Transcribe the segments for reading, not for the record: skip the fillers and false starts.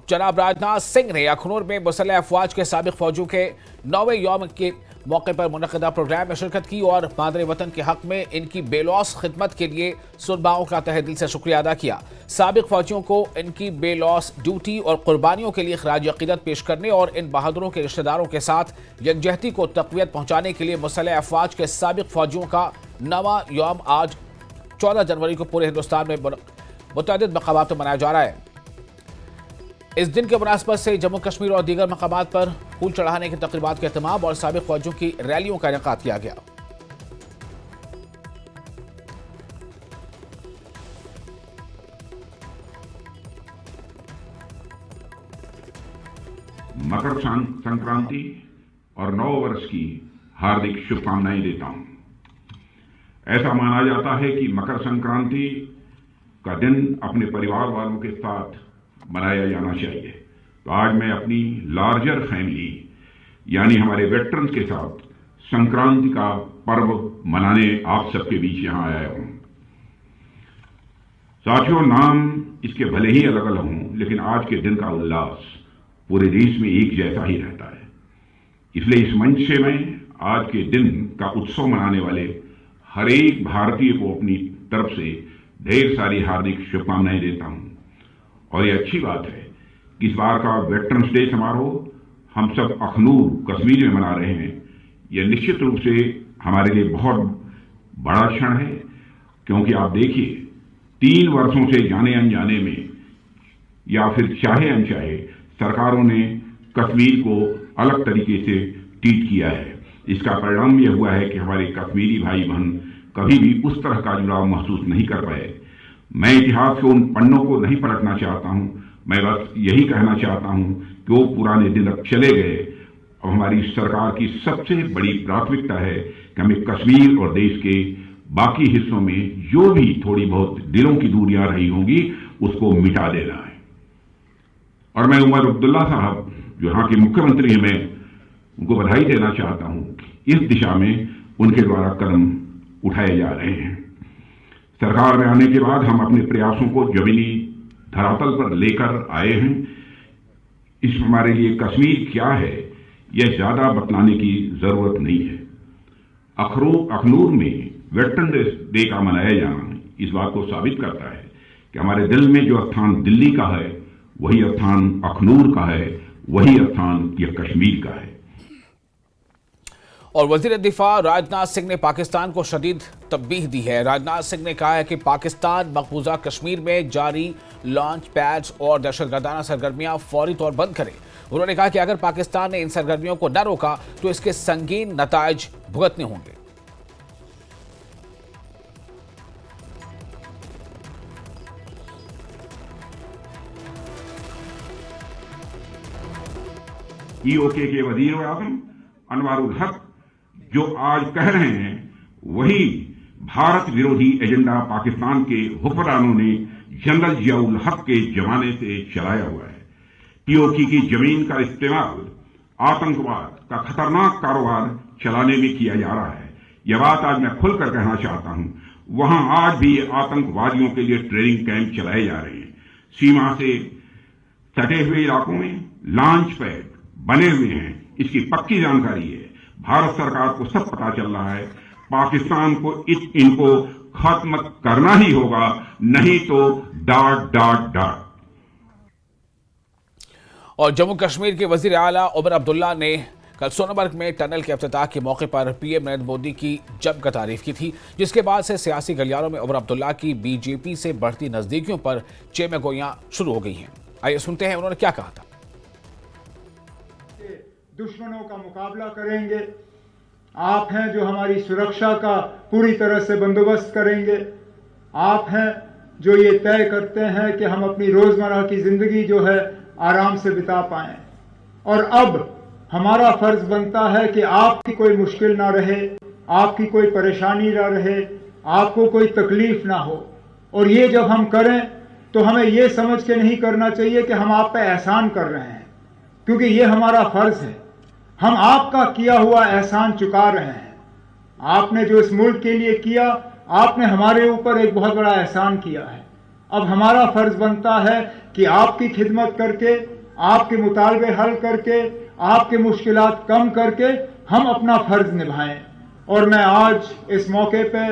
जनाब राजनाथ सिंह ने अखनूर में मुसल्लह अफवाज के साबिक फौजियों के 9वें यौम के मौके पर मुनक़दा प्रोग्राम में शिरकत की और मादरे वतन के हक में इनकी बेलौस खिदमत के लिए सुनबाओं का तहे दिल से शुक्रिया अदा किया। साबिक फौजियों को इनकी बेलौस ड्यूटी और कुर्बानियों के लिए खराज अक़ीदत पेश करने और इन बहादुरों के रिश्तेदारों के साथ यकजहती को तक़वियत पहुँचाने के लिए मुसल्लह अफवाज के साबिक फौजियों का 9वां यौम आज 14 जनवरी को पूरे हिंदुस्तान में मुतअद्दिद मकामात पर मनाया जा रहा है। इस दिन के मुनासबत से जम्मू कश्मीर और दीगर मकामात पर फूल चढ़ाने की तक़रीबात के एहतमाम और साबिक फौजियों की रैलियों का इनेकाद किया गया। मकर संक्रांति और नव वर्ष की हार्दिक शुभकामनाएं देता हूं। ऐसा माना जाता है कि मकर संक्रांति का दिन अपने परिवार वालों के साथ मनाया जाना चाहिए। तो आज मैं अपनी लार्जर फैमिली यानी हमारे वेटरन्स के साथ संक्रांति का पर्व मनाने आप सबके बीच यहां आया हूं। साथियों, नाम इसके भले ही अलग अलग हों, लेकिन आज के दिन का उल्लास पूरे देश में एक जैसा ही रहता है। इसलिए इस मंच से मैं आज के दिन का उत्सव मनाने वाले हर एक भारतीय को अपनी तरफ से ढेर सारी हार्दिक शुभकामनाएं देता हूं। और ये अच्छी बात है कि इस बार का वेटरन्स डे समारोह हम सब अखनूर कश्मीर में मना रहे हैं। यह निश्चित रूप से हमारे लिए बहुत बड़ा क्षण है, क्योंकि आप देखिए 3 वर्षों से जाने अनजाने में या फिर चाहे अनचाहे सरकारों ने कश्मीर को अलग तरीके से ट्रीट किया है। इसका परिणाम यह हुआ है कि हमारे कश्मीरी भाई बहन कभी भी उस तरह का जुड़ाव महसूस नहीं कर पाए। मैं इतिहास के उन पन्नों को नहीं पलटना चाहता हूं, मैं बस यही कहना चाहता हूं कि वो पुराने दिन अब चले गए। अब हमारी सरकार की सबसे बड़ी प्राथमिकता है कि हमें कश्मीर और देश के बाकी हिस्सों में जो भी थोड़ी बहुत दिलों की दूरियां रही होंगी उसको मिटा देना है। और मैं उमर अब्दुल्ला साहब जो यहाँ के मुख्यमंत्री हैं, मैं उनको बधाई देना चाहता हूं कि इस दिशा में उनके द्वारा कदम उठाए जा रहे हैं। सरकार में आने के बाद हम अपने प्रयासों को जमीनी धरातल पर लेकर आए हैं। इस हमारे लिए कश्मीर क्या है यह ज्यादा बतलाने की जरूरत नहीं है। अखनूर में वेटरन डे का मनाया जाना इस बात को साबित करता है कि हमारे दिल में जो स्थान दिल्ली का है वही स्थान अखनूर का है, वही स्थान यह कश्मीर का है। और वजीर दिफा राजनाथ सिंह ने पाकिस्तान को शदीद तंबीह दी है। राजनाथ सिंह ने कहा है कि पाकिस्तान मकबूजा कश्मीर में जारी लॉन्च पैड्स और दहशतगर्दाना सरगर्मियां फौरी तौर बंद करे। उन्होंने कहा कि अगर पाकिस्तान ने इन सरगर्मियों को न रोका तो इसके संगीन नताइज भुगतने होंगे। ईओके के वजीर आज़म अनवारुल हक जो आज कह रहे हैं वही भारत विरोधी एजेंडा पाकिस्तान के हुक्मरानों ने जनरल जियाउल हक के जमाने से चलाया हुआ है। पीओके की जमीन का इस्तेमाल आतंकवाद का खतरनाक कारोबार चलाने में किया जा रहा है। यह बात आज मैं खुलकर कहना चाहता हूं। वहां आज भी आतंकवादियों के लिए ट्रेनिंग कैंप चलाए जा रहे हैं। सीमा से सटे हुए इलाकों में लॉन्च पैड बने हुए हैं, इसकी पक्की जानकारी है। भारत सरकार को सब पता चल रहा है। पाकिस्तान को इनको खत्म करना ही होगा, नहीं तो डाट डाट डाट। और जम्मू कश्मीर के वजीर आला उमर अब्दुल्ला ने कल सोनमर्ग में टनल के इफ्तिताह के मौके पर पीएम नरेंद्र मोदी की जमकर तारीफ की थी, जिसके बाद से सियासी गलियारों में उमर अब्दुल्ला की बीजेपी से बढ़ती नजदीकियों पर चेमेगोइयां शुरू हो गई हैं। आइए सुनते हैं उन्होंने क्या कहा था। दुश्मनों का मुकाबला करेंगे, आप हैं जो हमारी सुरक्षा का पूरी तरह से बंदोबस्त करेंगे, आप हैं जो ये तय करते हैं कि हम अपनी रोजमर्रा की जिंदगी जो है आराम से बिता पाएं। और अब हमारा फर्ज बनता है कि आपकी कोई मुश्किल ना रहे, आपकी कोई परेशानी ना रहे, आपको कोई तकलीफ ना हो। और ये जब हम करें तो हमें ये समझ के नहीं करना चाहिए कि हम आप पे एहसान कर रहे हैं, क्योंकि ये हमारा फर्ज है। हम आपका किया हुआ एहसान चुका रहे हैं। आपने जो इस मुल्क के लिए किया, आपने हमारे ऊपर एक बहुत बड़ा एहसान किया है। अब हमारा फर्ज बनता है कि आपकी खिदमत करके आपके मुतालबे हल करके, आपके मुश्किलात कम करके हम अपना फर्ज निभाएं। और मैं आज इस मौके पे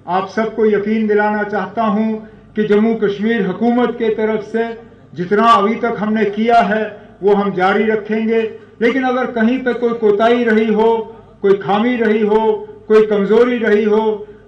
आप सबको यकीन दिलाना चाहता हूं कि जम्मू कश्मीर हुकूमत के तरफ से जितना अभी तक हमने किया है वो हम जारी रखेंगे। लेकिन अगर कहीं पे कोई कोताही रही हो, कोई खामी रही हो, कोई कमजोरी रही हो,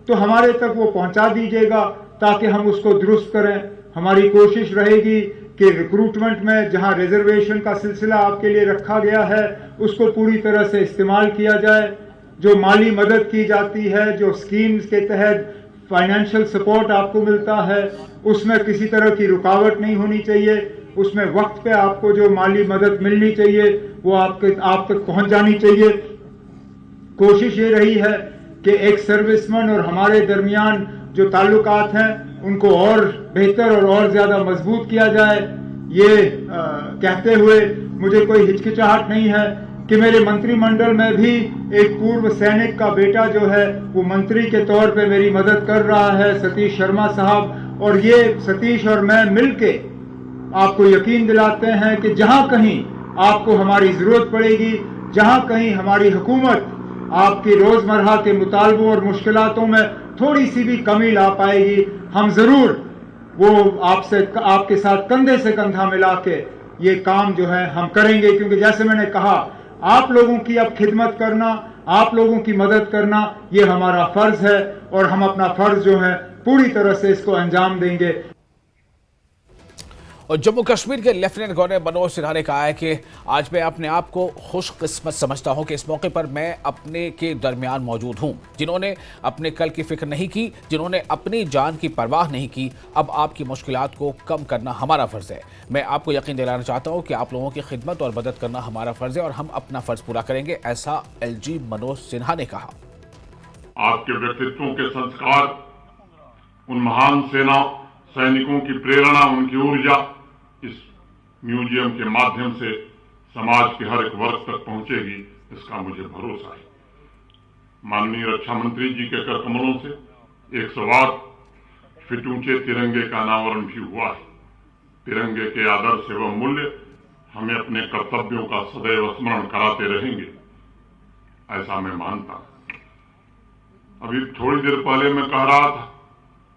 तो हमारे तक वो पहुंचा दीजिएगा ताकि हम उसको दुरुस्त करें। हमारी कोशिश रहेगी कि रिक्रूटमेंट में जहां रिजर्वेशन का सिलसिला आपके लिए रखा गया है उसको पूरी तरह से इस्तेमाल किया जाए। जो माली मदद की जाती है, जो स्कीम्स के तहत फाइनेंशियल सपोर्ट आपको मिलता है, उसमें किसी तरह की रुकावट नहीं होनी चाहिए। उसमें वक्त पे आपको जो माली मदद मिलनी चाहिए वो आप तक पहुंच जानी चाहिए। कोशिश ये रही है कि एक सर्विसमैन और हमारे दरमियान जो ताल्लुकात हैं उनको और बेहतर और ज्यादा मजबूत किया जाए। ये कहते हुए मुझे कोई हिचकिचाहट नहीं है कि मेरे मंत्रिमंडल में भी एक पूर्व सैनिक का बेटा जो है वो मंत्री के तौर पे मेरी मदद कर रहा है, सतीश शर्मा साहब। और ये सतीश और मैं मिलके आपको यकीन दिलाते हैं कि जहां कहीं आपको हमारी जरूरत पड़ेगी, जहां कहीं हमारी हुकूमत आपकी रोजमर्रा के मुतालबों और मुश्किलातों में थोड़ी सी भी कमी ला पाएगी, हम जरूर वो आपके साथ कंधे से कंधा मिला के ये काम जो है हम करेंगे। क्योंकि जैसे मैंने कहा, आप लोगों की अब खिदमत करना, आप लोगों की मदद करना ये हमारा फर्ज है और हम अपना फर्ज जो है पूरी तरह से इसको अंजाम देंगे। और जम्मू कश्मीर के लेफ्टिनेंट गवर्नर मनोज सिन्हा ने कहा है कि आज मैं अपने आप को खुशकिस्मत समझता हूं कि इस मौके पर मैं अपने के दरमियान मौजूद हूं। जिन्होंने अपने कल की फिक्र नहीं की, जिन्होंने अपनी जान की परवाह नहीं की, अब आपकी मुश्किलात को कम करना हमारा फर्ज है। मैं आपको यकीन दिलाना चाहता हूं कि आप लोगों की खिदमत और मदद करना हमारा फर्ज है और हम अपना फर्ज पूरा करेंगे, ऐसा एलजी मनोज सिन्हा ने कहा। आपके व्यक्तित्वों के संस्कार, उन महान सेना सैनिकों की प्रेरणा, उनकी ऊर्जा इस म्यूजियम के माध्यम से समाज के हर एक वर्ग तक पहुंचेगी, इसका मुझे भरोसा है। माननीय रक्षा मंत्री जी के कर कमलों से 108 फीट ऊंचे तिरंगे का अनावरण भी हुआ है। तिरंगे के आदर्श एवं मूल्य हमें अपने कर्तव्यों का सदैव स्मरण कराते रहेंगे, ऐसा मैं मानता हूं। अभी थोड़ी देर पहले मैं कह रहा था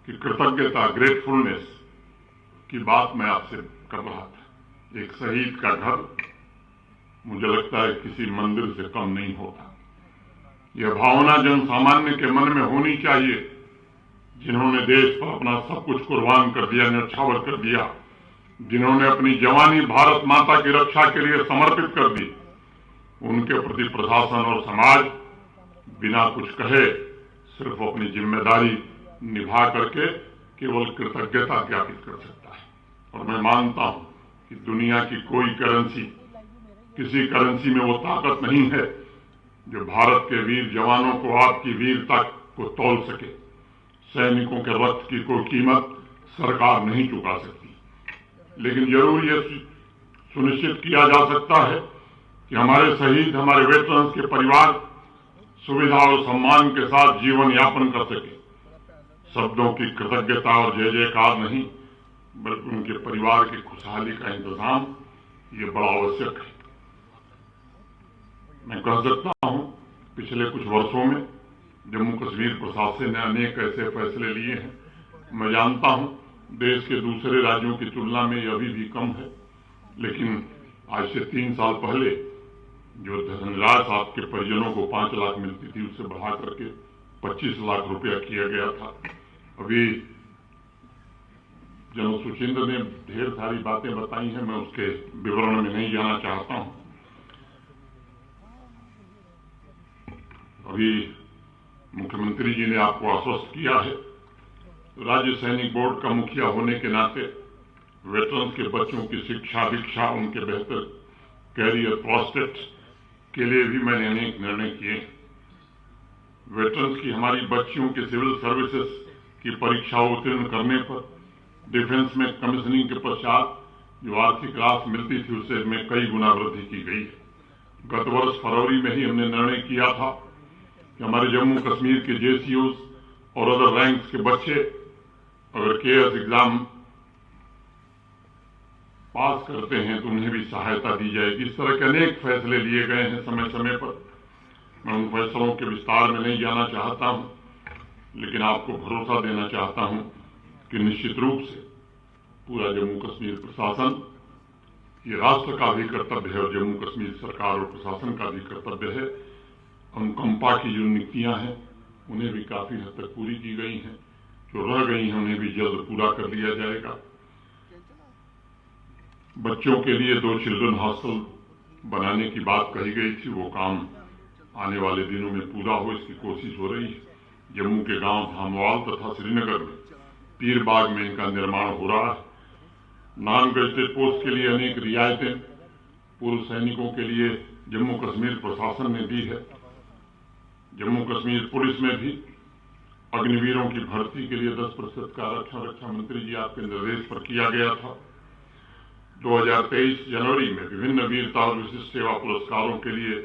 कि कृतज्ञता, ग्रेटफुलनेस की बात मैं आपसे कर रहा था। एक शहीद का घर मुझे लगता है किसी मंदिर से कम नहीं होता। यह भावना जन सामान्य के मन में होनी चाहिए, जिन्होंने देश पर अपना सब कुछ कुर्बान कर दिया, न्यौछावर कर दिया, जिन्होंने अपनी जवानी भारत माता की रक्षा के लिए समर्पित कर दी। उनके प्रति प्रशासन और समाज बिना कुछ कहे सिर्फ अपनी जिम्मेदारी निभा करके केवल कृतज्ञता ज्ञापित कर सकता है। और मैं मानता हूं कि दुनिया की कोई करेंसी, किसी करेंसी में वो ताकत नहीं है जो भारत के वीर जवानों को, आपकी वीरता को तौल सके। सैनिकों के रक्त की कोई कीमत सरकार नहीं चुका सकती, लेकिन जरूर ये सुनिश्चित किया जा सकता है कि हमारे शहीद, हमारे वेटरन्स के परिवार सुविधा और सम्मान के साथ जीवन यापन कर सके। शब्दों की कृतज्ञता और जय जयकार नहीं, बल्कि उनके परिवार की खुशहाली का इंतजाम ये बड़ा आवश्यक है। मैं कह सकता हूं, पिछले कुछ वर्षों में जम्मू कश्मीर प्रशासन ने अनेक ऐसे फैसले लिए हैं। मैं जानता हूं देश के दूसरे राज्यों की तुलना में ये अभी भी कम है, लेकिन आज से 3 साल पहले जो धनराज साहब के परिजनों को 5 लाख मिलती थी, उससे बढ़ा करके 25 लाख रुपया किया गया था। अभी जनरल सुचिंद्र ने ढेर सारी बातें बताई हैं, मैं उसके विवरण में नहीं जाना चाहता हूं। अभी मुख्यमंत्री जी ने आपको आश्वस्त किया है, राज्य सैनिक बोर्ड का मुखिया होने के नाते वेटरन्स के बच्चों की शिक्षा, दीक्षा, उनके बेहतर कैरियर प्रोस्पेक्ट्स के लिए भी मैंने अनेक निर्णय किए। वेटरन्स की हमारी बच्चियों के सिविल सर्विसेज की परीक्षा उत्तीर्ण करने पर डिफेंस में कमीशनिंग के पश्चात जो आर्थिक राशि मिलती थी उससे में कई गुना वृद्धि की गई है। गत वर्ष फरवरी में ही हमने निर्णय किया था कि हमारे जम्मू कश्मीर के जेसीयूज और अदर रैंक्स के बच्चे अगर केएस एग्जाम पास करते हैं तो उन्हें भी सहायता दी जाएगी। इस तरह के अनेक फैसले लिए गए हैं समय समय पर। मैं उन फैसलों के विस्तार में नहीं जाना चाहता हूं, लेकिन आपको भरोसा देना चाहता हूं कि निश्चित रूप से पूरा जम्मू कश्मीर प्रशासन, ये राष्ट्र का भी कर्तव्य है और जम्मू कश्मीर सरकार और प्रशासन का भी कर्तव्य है। अनुकंपा की जो नीतियां हैं उन्हें भी काफी हद तक पूरी की गई हैं, जो रह गई हैं उन्हें भी जल्द पूरा कर लिया जाएगा। बच्चों के लिए 2 चिल्ड्रन हॉस्टल बनाने की बात कही गई थी, वो काम आने वाले दिनों में पूरा हो, इसकी कोशिश हो रही है। जम्मू के गांव धामवाल तथा श्रीनगर में पीर बाग में इनका निर्माण हो रहा है। नॉन गजेटेड पोस्ट के लिए अनेक रियायतें पूर्व सैनिकों के लिए जम्मू कश्मीर प्रशासन ने दी है। जम्मू कश्मीर पुलिस में भी अग्निवीरों की भर्ती के लिए 10% का आरक्षण रक्षा मंत्री जी आपके निर्देश पर किया गया था। 2023 जनवरी में विभिन्न वीरता और विशिष्ट सेवा पुरस्कारों के लिए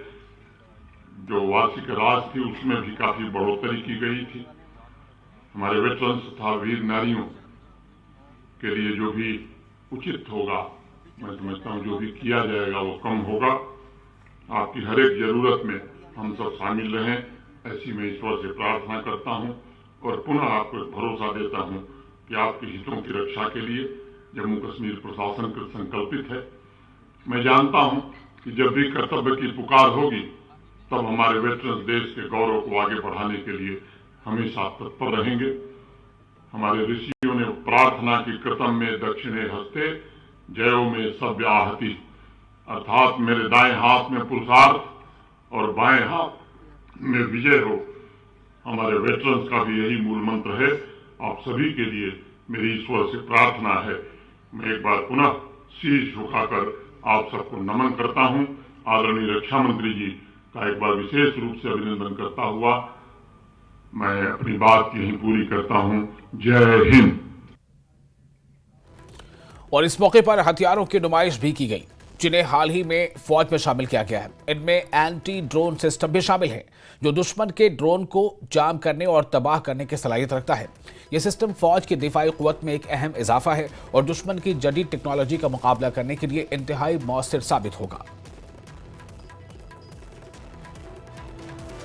जो वार्षिक राशि थी उसमें भी काफी बढ़ोतरी की गई थी। हमारे वेटरन्स तथा वीर नारियों के लिए जो भी उचित होगा, मैं समझता हूं जो भी किया जाएगा वो कम होगा। आपकी हर एक जरूरत में हम सब शामिल रहें, ऐसी मैं ईश्वर से प्रार्थना करता हूं और पुनः आपको भरोसा देता हूं कि आपके हितों की रक्षा के लिए जम्मू कश्मीर प्रशासन कृत संकल्पित है। मैं जानता हूं कि जब भी कर्तव्य की पुकार होगी तब हमारे वेटरन्स देश के गौरव को आगे बढ़ाने के लिए हमेशा तत्पर रहेंगे। हमारे ऋषियों ने प्रार्थना की कृतम में दक्षिणे हस्ते जयो में सभ्य आहति, अर्थात मेरे दाएं हाथ में पुरुषार्थ और बाएं हाथ में विजय हो। हमारे वेटरन्स का भी यही मूल मंत्र है। आप सभी के लिए मेरी ईश्वर से प्रार्थना है। मैं एक बार पुनः शीश झुकाकर आप सबको नमन करता हूं। आदरणीय रक्षा मंत्री जी का एक बार विशेष रूप से अभिनंदन करता हुआ मैं अपनी बात यहीं पूरी करता हूं। जय हिंद। और इस मौके पर हथियारों की नुमाइश भी की गई, जिन्हें हाल ही में फौज में शामिल किया गया है। इनमें एंटी ड्रोन सिस्टम भी शामिल है, जो दुश्मन के ड्रोन को जाम करने और तबाह करने की सलाहियत रखता है। यह सिस्टम फौज की दिफाई कुव्वत में एक अहम इजाफा है और दुश्मन की जदीद टेक्नोलॉजी का मुकाबला करने के लिए इंतहाई मौसर साबित होगा।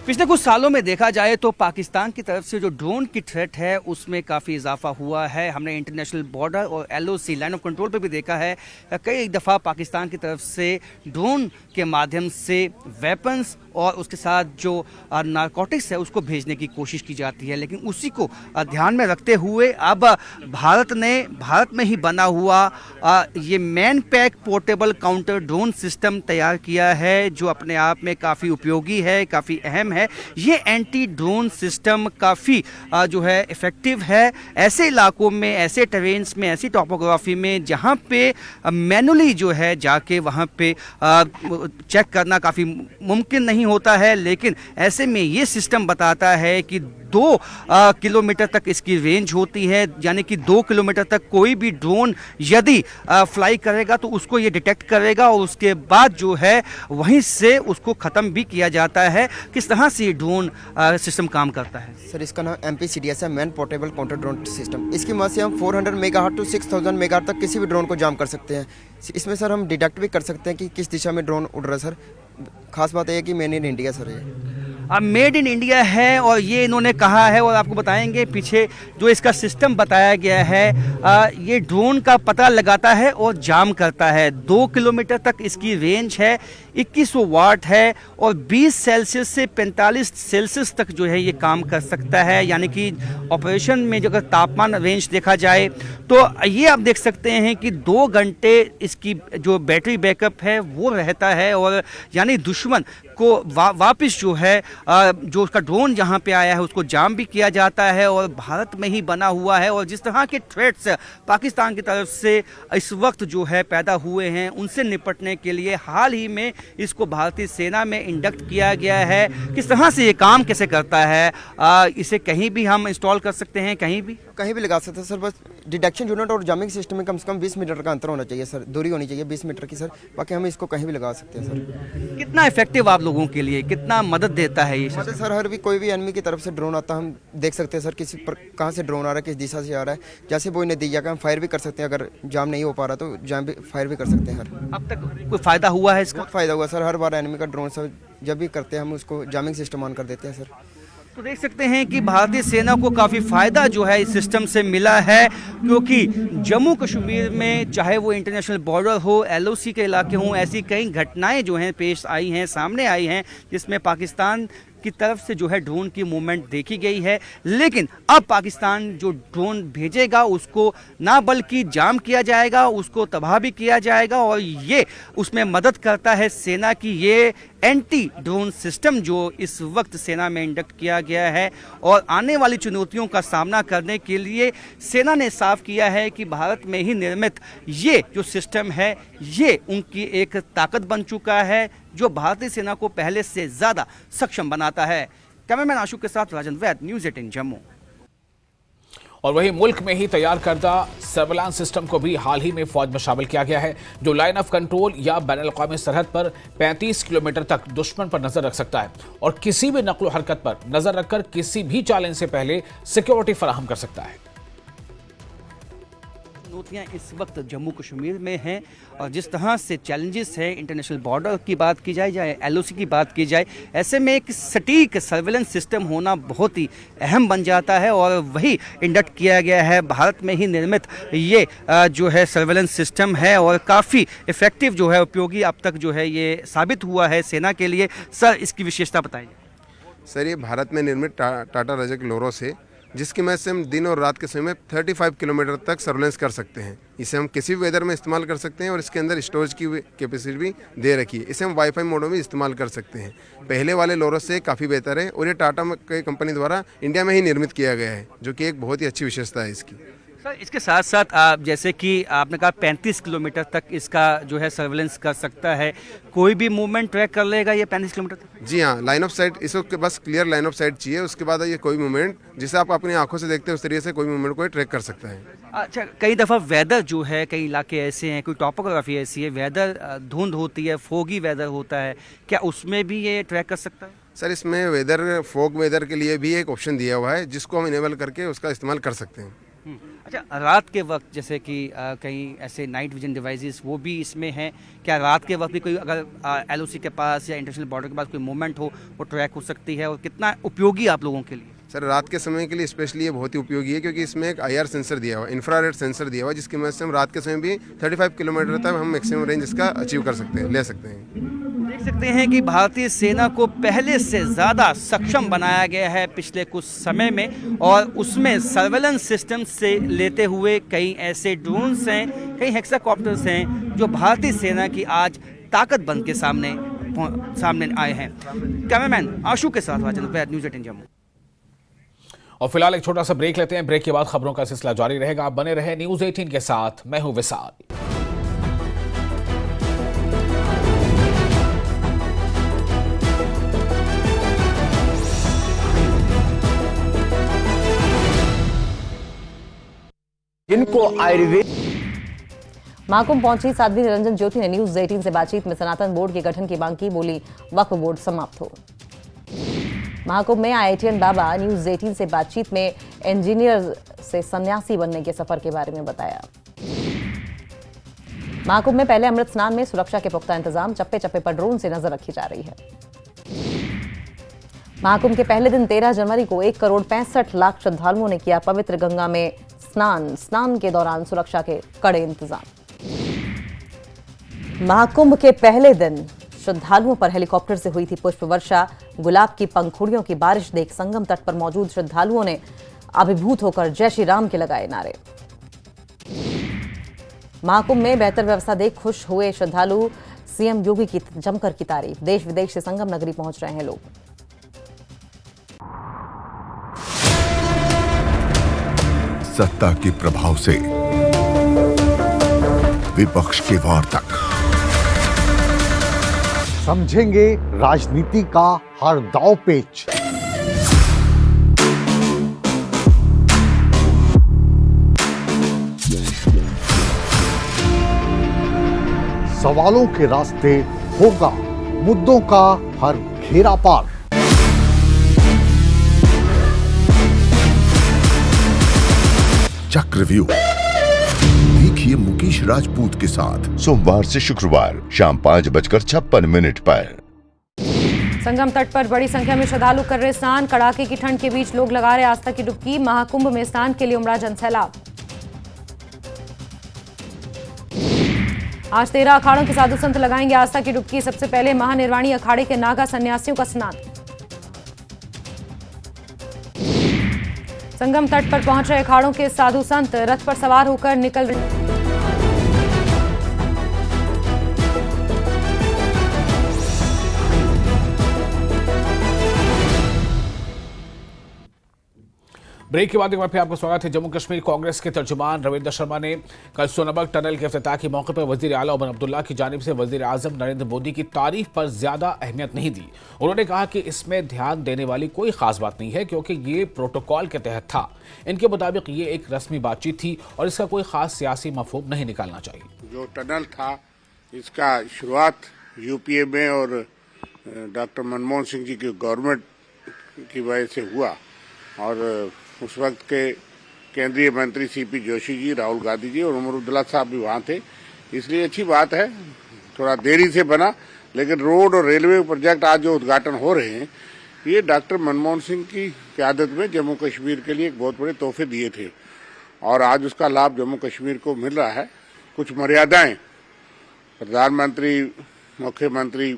पिछले कुछ सालों में देखा जाए तो पाकिस्तान की तरफ से जो ड्रोन की थ्रेट है उसमें काफ़ी इजाफा हुआ है। हमने इंटरनेशनल बॉर्डर और LOC लाइन ऑफ कंट्रोल पर भी देखा है, कई दफ़ा पाकिस्तान की तरफ से ड्रोन के माध्यम से वेपन्स और उसके साथ जो नारकोटिक्स है उसको भेजने की कोशिश की जाती है। लेकिन उसी को ध्यान में रखते हुए अब भारत में ही बना हुआ ये man pack portable counter drone system तैयार किया है, जो अपने आप में काफ़ी उपयोगी है, काफ़ी अहम है। ये एंटी ड्रोन सिस्टम काफ़ी जो है इफेक्टिव है ऐसे इलाकों में, ऐसे टेरेन्स में, ऐसी टोपोग्राफी में जहाँ पे मैनुअली जो है जाके वहाँ पे चेक करना काफ़ी मुमकिन नहीं होता है। लेकिन ऐसे में ये सिस्टम बताता है कि 2 किलोमीटर तक इसकी रेंज होती है, यानी कि 2 किलोमीटर तक कोई भी ड्रोन यदि फ्लाई करेगा तो उसको ये डिटेक्ट करेगा और उसके बाद जो है वहीं से उसको ख़त्म भी किया जाता है। किस तरह से ये ड्रोन सिस्टम काम करता है? सर, इसका नाम MPCDS है, man portable counter drone system. इसकी मदद से हम 400 मेगाहर्ट्ज टू 6000 मेगाहर्ट्ज तक किसी भी ड्रोन को जाम कर सकते हैं। इसमें सर हम डिटेक्ट भी कर सकते हैं कि किस दिशा में ड्रोन उड़ रहा है। सर, खास बात यह है कि मेड इन इंडिया सर ये मेड इन इंडिया है और ये इन्होंने कहा है और आपको बताएंगे पीछे जो इसका सिस्टम बताया गया है। ये ड्रोन का पता लगाता है और जाम करता है। 2 किलोमीटर तक इसकी रेंज है, 2100 वाट है और 20 सेल्सियस से 45 सेल्सियस तक जो है ये काम कर सकता है। यानी कि ऑपरेशन में जो अगर तापमान रेंज देखा जाए तो ये आप देख सकते हैं कि 2 घंटे इसकी जो बैटरी बैकअप है वो रहता है और यानी दुश्मन को वापस जो है जो उसका ड्रोन जहां पे आया है उसको जाम भी किया जाता है और भारत में ही बना हुआ है। और जिस तरह के थ्रेट्स पाकिस्तान की तरफ से इस वक्त जो है पैदा हुए हैं उनसे निपटने के लिए हाल ही में इसको भारतीय सेना में इंडक्ट किया गया है। किस तरह से ये काम कैसे करता है, इसे कहीं भी हम इंस्टॉल कर सकते हैं, कहीं भी लगा सकते हैं सर। बस डिटेक्शन यूनिट और जामिंग सिस्टम में कम से कम 20 मीटर का अंतर होना चाहिए सर, दूरी होनी चाहिए 20 मीटर की सर, बाकी हम इसको कहीं भी लगा सकते हैं सर। कितना इफेक्टिव आप लोगों के लिए, कितना मदद देता है ये मतलब सिस्टम? सर हर भी कोई भी एनिमी की तरफ से ड्रोन आता है हम देख सकते हैं सर, किसी पर कहाँ से ड्रोन आ रहा है, किस दिशा से आ रहा है, जैसे वो नतीजा का हम फायर भी कर सकते हैं, अगर जाम नहीं हो पा रहा तो जाम भी फायर भी कर सकते हैं सर। अब तक कोई फायदा हुआ है इसका? बहुत फायदा हुआ सर, हर बार एनिमी का ड्रोन सर जब भी करते हैं हम उसको जामिंग सिस्टम ऑन कर देते हैं सर। तो देख सकते हैं कि भारतीय सेना को काफ़ी फ़ायदा जो है इस सिस्टम से मिला है, क्योंकि जम्मू कश्मीर में चाहे वो इंटरनेशनल बॉर्डर हो, एलओसी के इलाके हों, ऐसी कई घटनाएं जो हैं पेश आई हैं, सामने आई हैं, जिसमें पाकिस्तान की तरफ से जो है ड्रोन की मूवमेंट देखी गई है। लेकिन अब पाकिस्तान जो ड्रोन भेजेगा उसको ना बल्कि जाम किया जाएगा, उसको तबाह भी किया जाएगा, और ये उसमें मदद करता है सेना की ये एंटी ड्रोन सिस्टम जो इस वक्त सेना में इंडक्ट किया गया है। और आने वाली चुनौतियों का सामना करने के लिए सेना ने साफ किया है कि भारत में ही निर्मित ये जो सिस्टम है ये उनकी एक ताकत बन चुका है, जो भारतीय सेना को पहले से ज़्यादा सक्षम बनाता है। कैमरामैन आशु के साथ राजन वैद, न्यूज़ 18 जम्मू। और वहीं मुल्क में ही तैयार करदा सर्विलांस सिस्टम को भी हाल ही में फौज में शामिल किया गया है, जो लाइन ऑफ कंट्रोल या बैनुल-अक़वामी सरहद पर 35 किलोमीटर तक दुश्मन पर नजर रख सकता है और किसी भी नकलो हरकत पर नजर रखकर किसी भी चैलेंज से पहले सिक्योरिटी फराहम कर सकता है। चुनौतियाँ इस वक्त जम्मू कश्मीर में हैं, और जिस तरह से चैलेंजेस हैं, इंटरनेशनल बॉर्डर की बात की जाए या एलओसी की बात की जाए, ऐसे में एक सटीक सर्विलेंस सिस्टम होना बहुत ही अहम बन जाता है, और वही इंडक्ट किया गया है। भारत में ही निर्मित ये जो है सर्विलेंस सिस्टम है और काफ़ी इफ़ेक्टिव जो है, उपयोगी अब तक जो है ये साबित हुआ है सेना के लिए। सर इसकी विशेषता बताइए। सर ये भारत में निर्मित टाटा रजक लोरो से, जिसकी मदद से हम दिन और रात के समय में 35 किलोमीटर तक सर्वेलेंस कर सकते हैं। इसे हम किसी भी वेदर में इस्तेमाल कर सकते हैं, और इसके अंदर स्टोरेज की कैपेसिटी भी दे रखी है। इसे हम वाईफाई मोड में भी इस्तेमाल कर सकते हैं। पहले वाले लोरो से काफ़ी बेहतर है, और ये टाटा के कंपनी द्वारा इंडिया में ही निर्मित किया गया है, जो कि एक बहुत ही अच्छी विशेषता है इसकी। सर इसके साथ साथ आप जैसे कि आपने कहा 35 किलोमीटर तक इसका जो है सर्विलेंस कर सकता है, कोई भी मूवमेंट ट्रैक कर लेगा ये 35 किलोमीटर तक? जी हाँ, लाइन ऑफ साइट, इसको बस क्लियर लाइन ऑफ साइट चाहिए, उसके बाद ये कोई मूवमेंट जिसे आप अपनी आंखों से देखते हैं उस तरीके से कोई मूवमेंट को ट्रैक कर सकता है। अच्छा, कई दफ़ा वेदर जो है, कई इलाके ऐसे हैं, कोई टॉपोग्राफी ऐसी है, वेदर धुंध होती है, फोगी वेदर होता है, क्या उसमें भी ये ट्रैक कर सकता है? सर इसमें वेदर, फॉग वेदर के लिए भी एक ऑप्शन दिया हुआ है, जिसको हम इनेबल करके उसका इस्तेमाल कर सकते हैं। अच्छा, रात के वक्त जैसे कि कहीं ऐसे नाइट विजन डिवाइसेस वो भी इसमें हैं, क्या रात के वक्त भी कोई अगर एलओसी के पास या इंटरनेशनल बॉर्डर के पास कोई मूवमेंट हो वो ट्रैक हो सकती है, और कितना उपयोगी आप लोगों के लिए? सर रात के समय के लिए स्पेशली ये बहुत ही उपयोगी है, क्योंकि इसमें एक IR सेंसर दिया हुआ है, इंफ्रारेड सेंसर दिया हुआ है, जिसकी मदद से हम रात के समय भी 35 किलोमीटर तक हम मैक्सिमम रेंज इसका अचीव कर सकते हैं, ले सकते हैं। देख सकते हैं कि भारतीय सेना को पहले से ज़्यादा सक्षम बनाया गया है पिछले कुछ समय में, और उसमें सर्वेलेंस सिस्टम से लेते हुए कई ऐसे ड्रोन्स हैं, कई हेक्साकॉप्टर्स हैं जो भारतीय सेना की आज ताकत बन के सामने आए हैं। कैमरामैन आशु के साथ राजन वैद, न्यूज़ 18 जम्मू। और फिलहाल एक छोटा सा ब्रेक लेते हैं, ब्रेक के बाद खबरों का सिलसिला जारी रहेगा। आप बने रहे न्यूज़ 18 के साथ, मैं हूं विशाल। इनको आयुर्वेद। महाकुंभ पहुंची साध्वी निरंजन ज्योति ने न्यूज़ 18 से बातचीत में सनातन बोर्ड के गठन की मांग की, बोली वक्फ बोर्ड समाप्त हो। महाकुंभ में IITian बाबा न्यूज़ 18 से बातचीत में इंजीनियर से सन्यासी बनने के सफर के बारे में बताया। महाकुंभ में पहले अमृत स्नान में सुरक्षा के पुख्ता इंतजाम, चप्पे चप्पे पर ड्रोन से नजर रखी जा रही है। महाकुंभ के पहले दिन 13 जनवरी को 1,65,00,000 श्रद्धालुओं ने किया पवित्र गंगा में स्नान के दौरान सुरक्षा के कड़े इंतजाम। महाकुंभ के पहले दिन श्रद्धालुओं पर हेलीकॉप्टर से हुई थी पुष्प वर्षा, गुलाब की पंखुड़ियों की बारिश देख संगम तट पर मौजूद श्रद्धालुओं ने अभिभूत होकर जय श्री राम के लगाए नारे। महाकुंभ में बेहतर व्यवस्था देख खुश हुए श्रद्धालु, CM योगी की जमकर की तारीफ, देश विदेश से संगम नगरी पहुंच रहे हैं लोग। सत्ता के प्रभाव से विपक्ष के वार तक समझेंगे राजनीति का हर दांव पेच। सवालों के रास्ते होगा मुद्दों का हर घेरा पार। चक्रव्यूह देखिए मुकेश राजपूत के साथ सोमवार से शुक्रवार शाम 5:56 पर। संगम तट पर बड़ी संख्या में श्रद्धालु कर रहे स्नान। कड़ाके की ठंड के बीच लोग लगा रहे आस्था की डुबकी। महाकुंभ में स्नान के लिए उमड़ा जनसैलाब। आज 13 अखाड़ों के साधु संत लगाएंगे आस्था की डुबकी। सबसे पहले महानिर्वाणी अखाड़े के नागा सन्यासियों का स्नान। संगम तट पर पहुंच रहे अखाड़ों के साधु संत रथ पर सवार होकर निकल रहे। ब्रेक के बाद एक बार फिर आपका स्वागत है। जम्मू कश्मीर कांग्रेस के तर्जुमान रविंद्र शर्मा ने कल सोनबर्ग टनल के इफ्तिताह के मौके पर वजीर आला उमर अब्दुल्ला की जानिब से वजीर आजम नरेंद्र मोदी की तारीफ पर ज्यादा अहमियत नहीं दी। उन्होंने कहा कि इसमें ध्यान देने वाली कोई खास बात नहीं है क्योंकि ये प्रोटोकॉल के तहत था। इनके मुताबिक ये एक रस्मी बातचीत थी और इसका कोई खास सियासी मफहूम नहीं निकालना चाहिए। जो टनल था इसका शुरुआत यूपीए में और डॉक्टर मनमोहन सिंह जी की गवर्नमेंट की वजह से हुआ और उस वक्त के केंद्रीय मंत्री सीपी जोशी जी, राहुल गांधी जी और उमर अब्दुल्ला साहब भी वहाँ थे। इसलिए अच्छी बात है, थोड़ा देरी से बना, लेकिन रोड और रेलवे प्रोजेक्ट आज जो उद्घाटन हो रहे हैं ये डॉक्टर मनमोहन सिंह की क़यादत में जम्मू कश्मीर के लिए एक बहुत बड़े तोहफे दिए थे और आज उसका लाभ जम्मू कश्मीर को मिल रहा है। कुछ मर्यादाएं प्रधानमंत्री, मुख्यमंत्री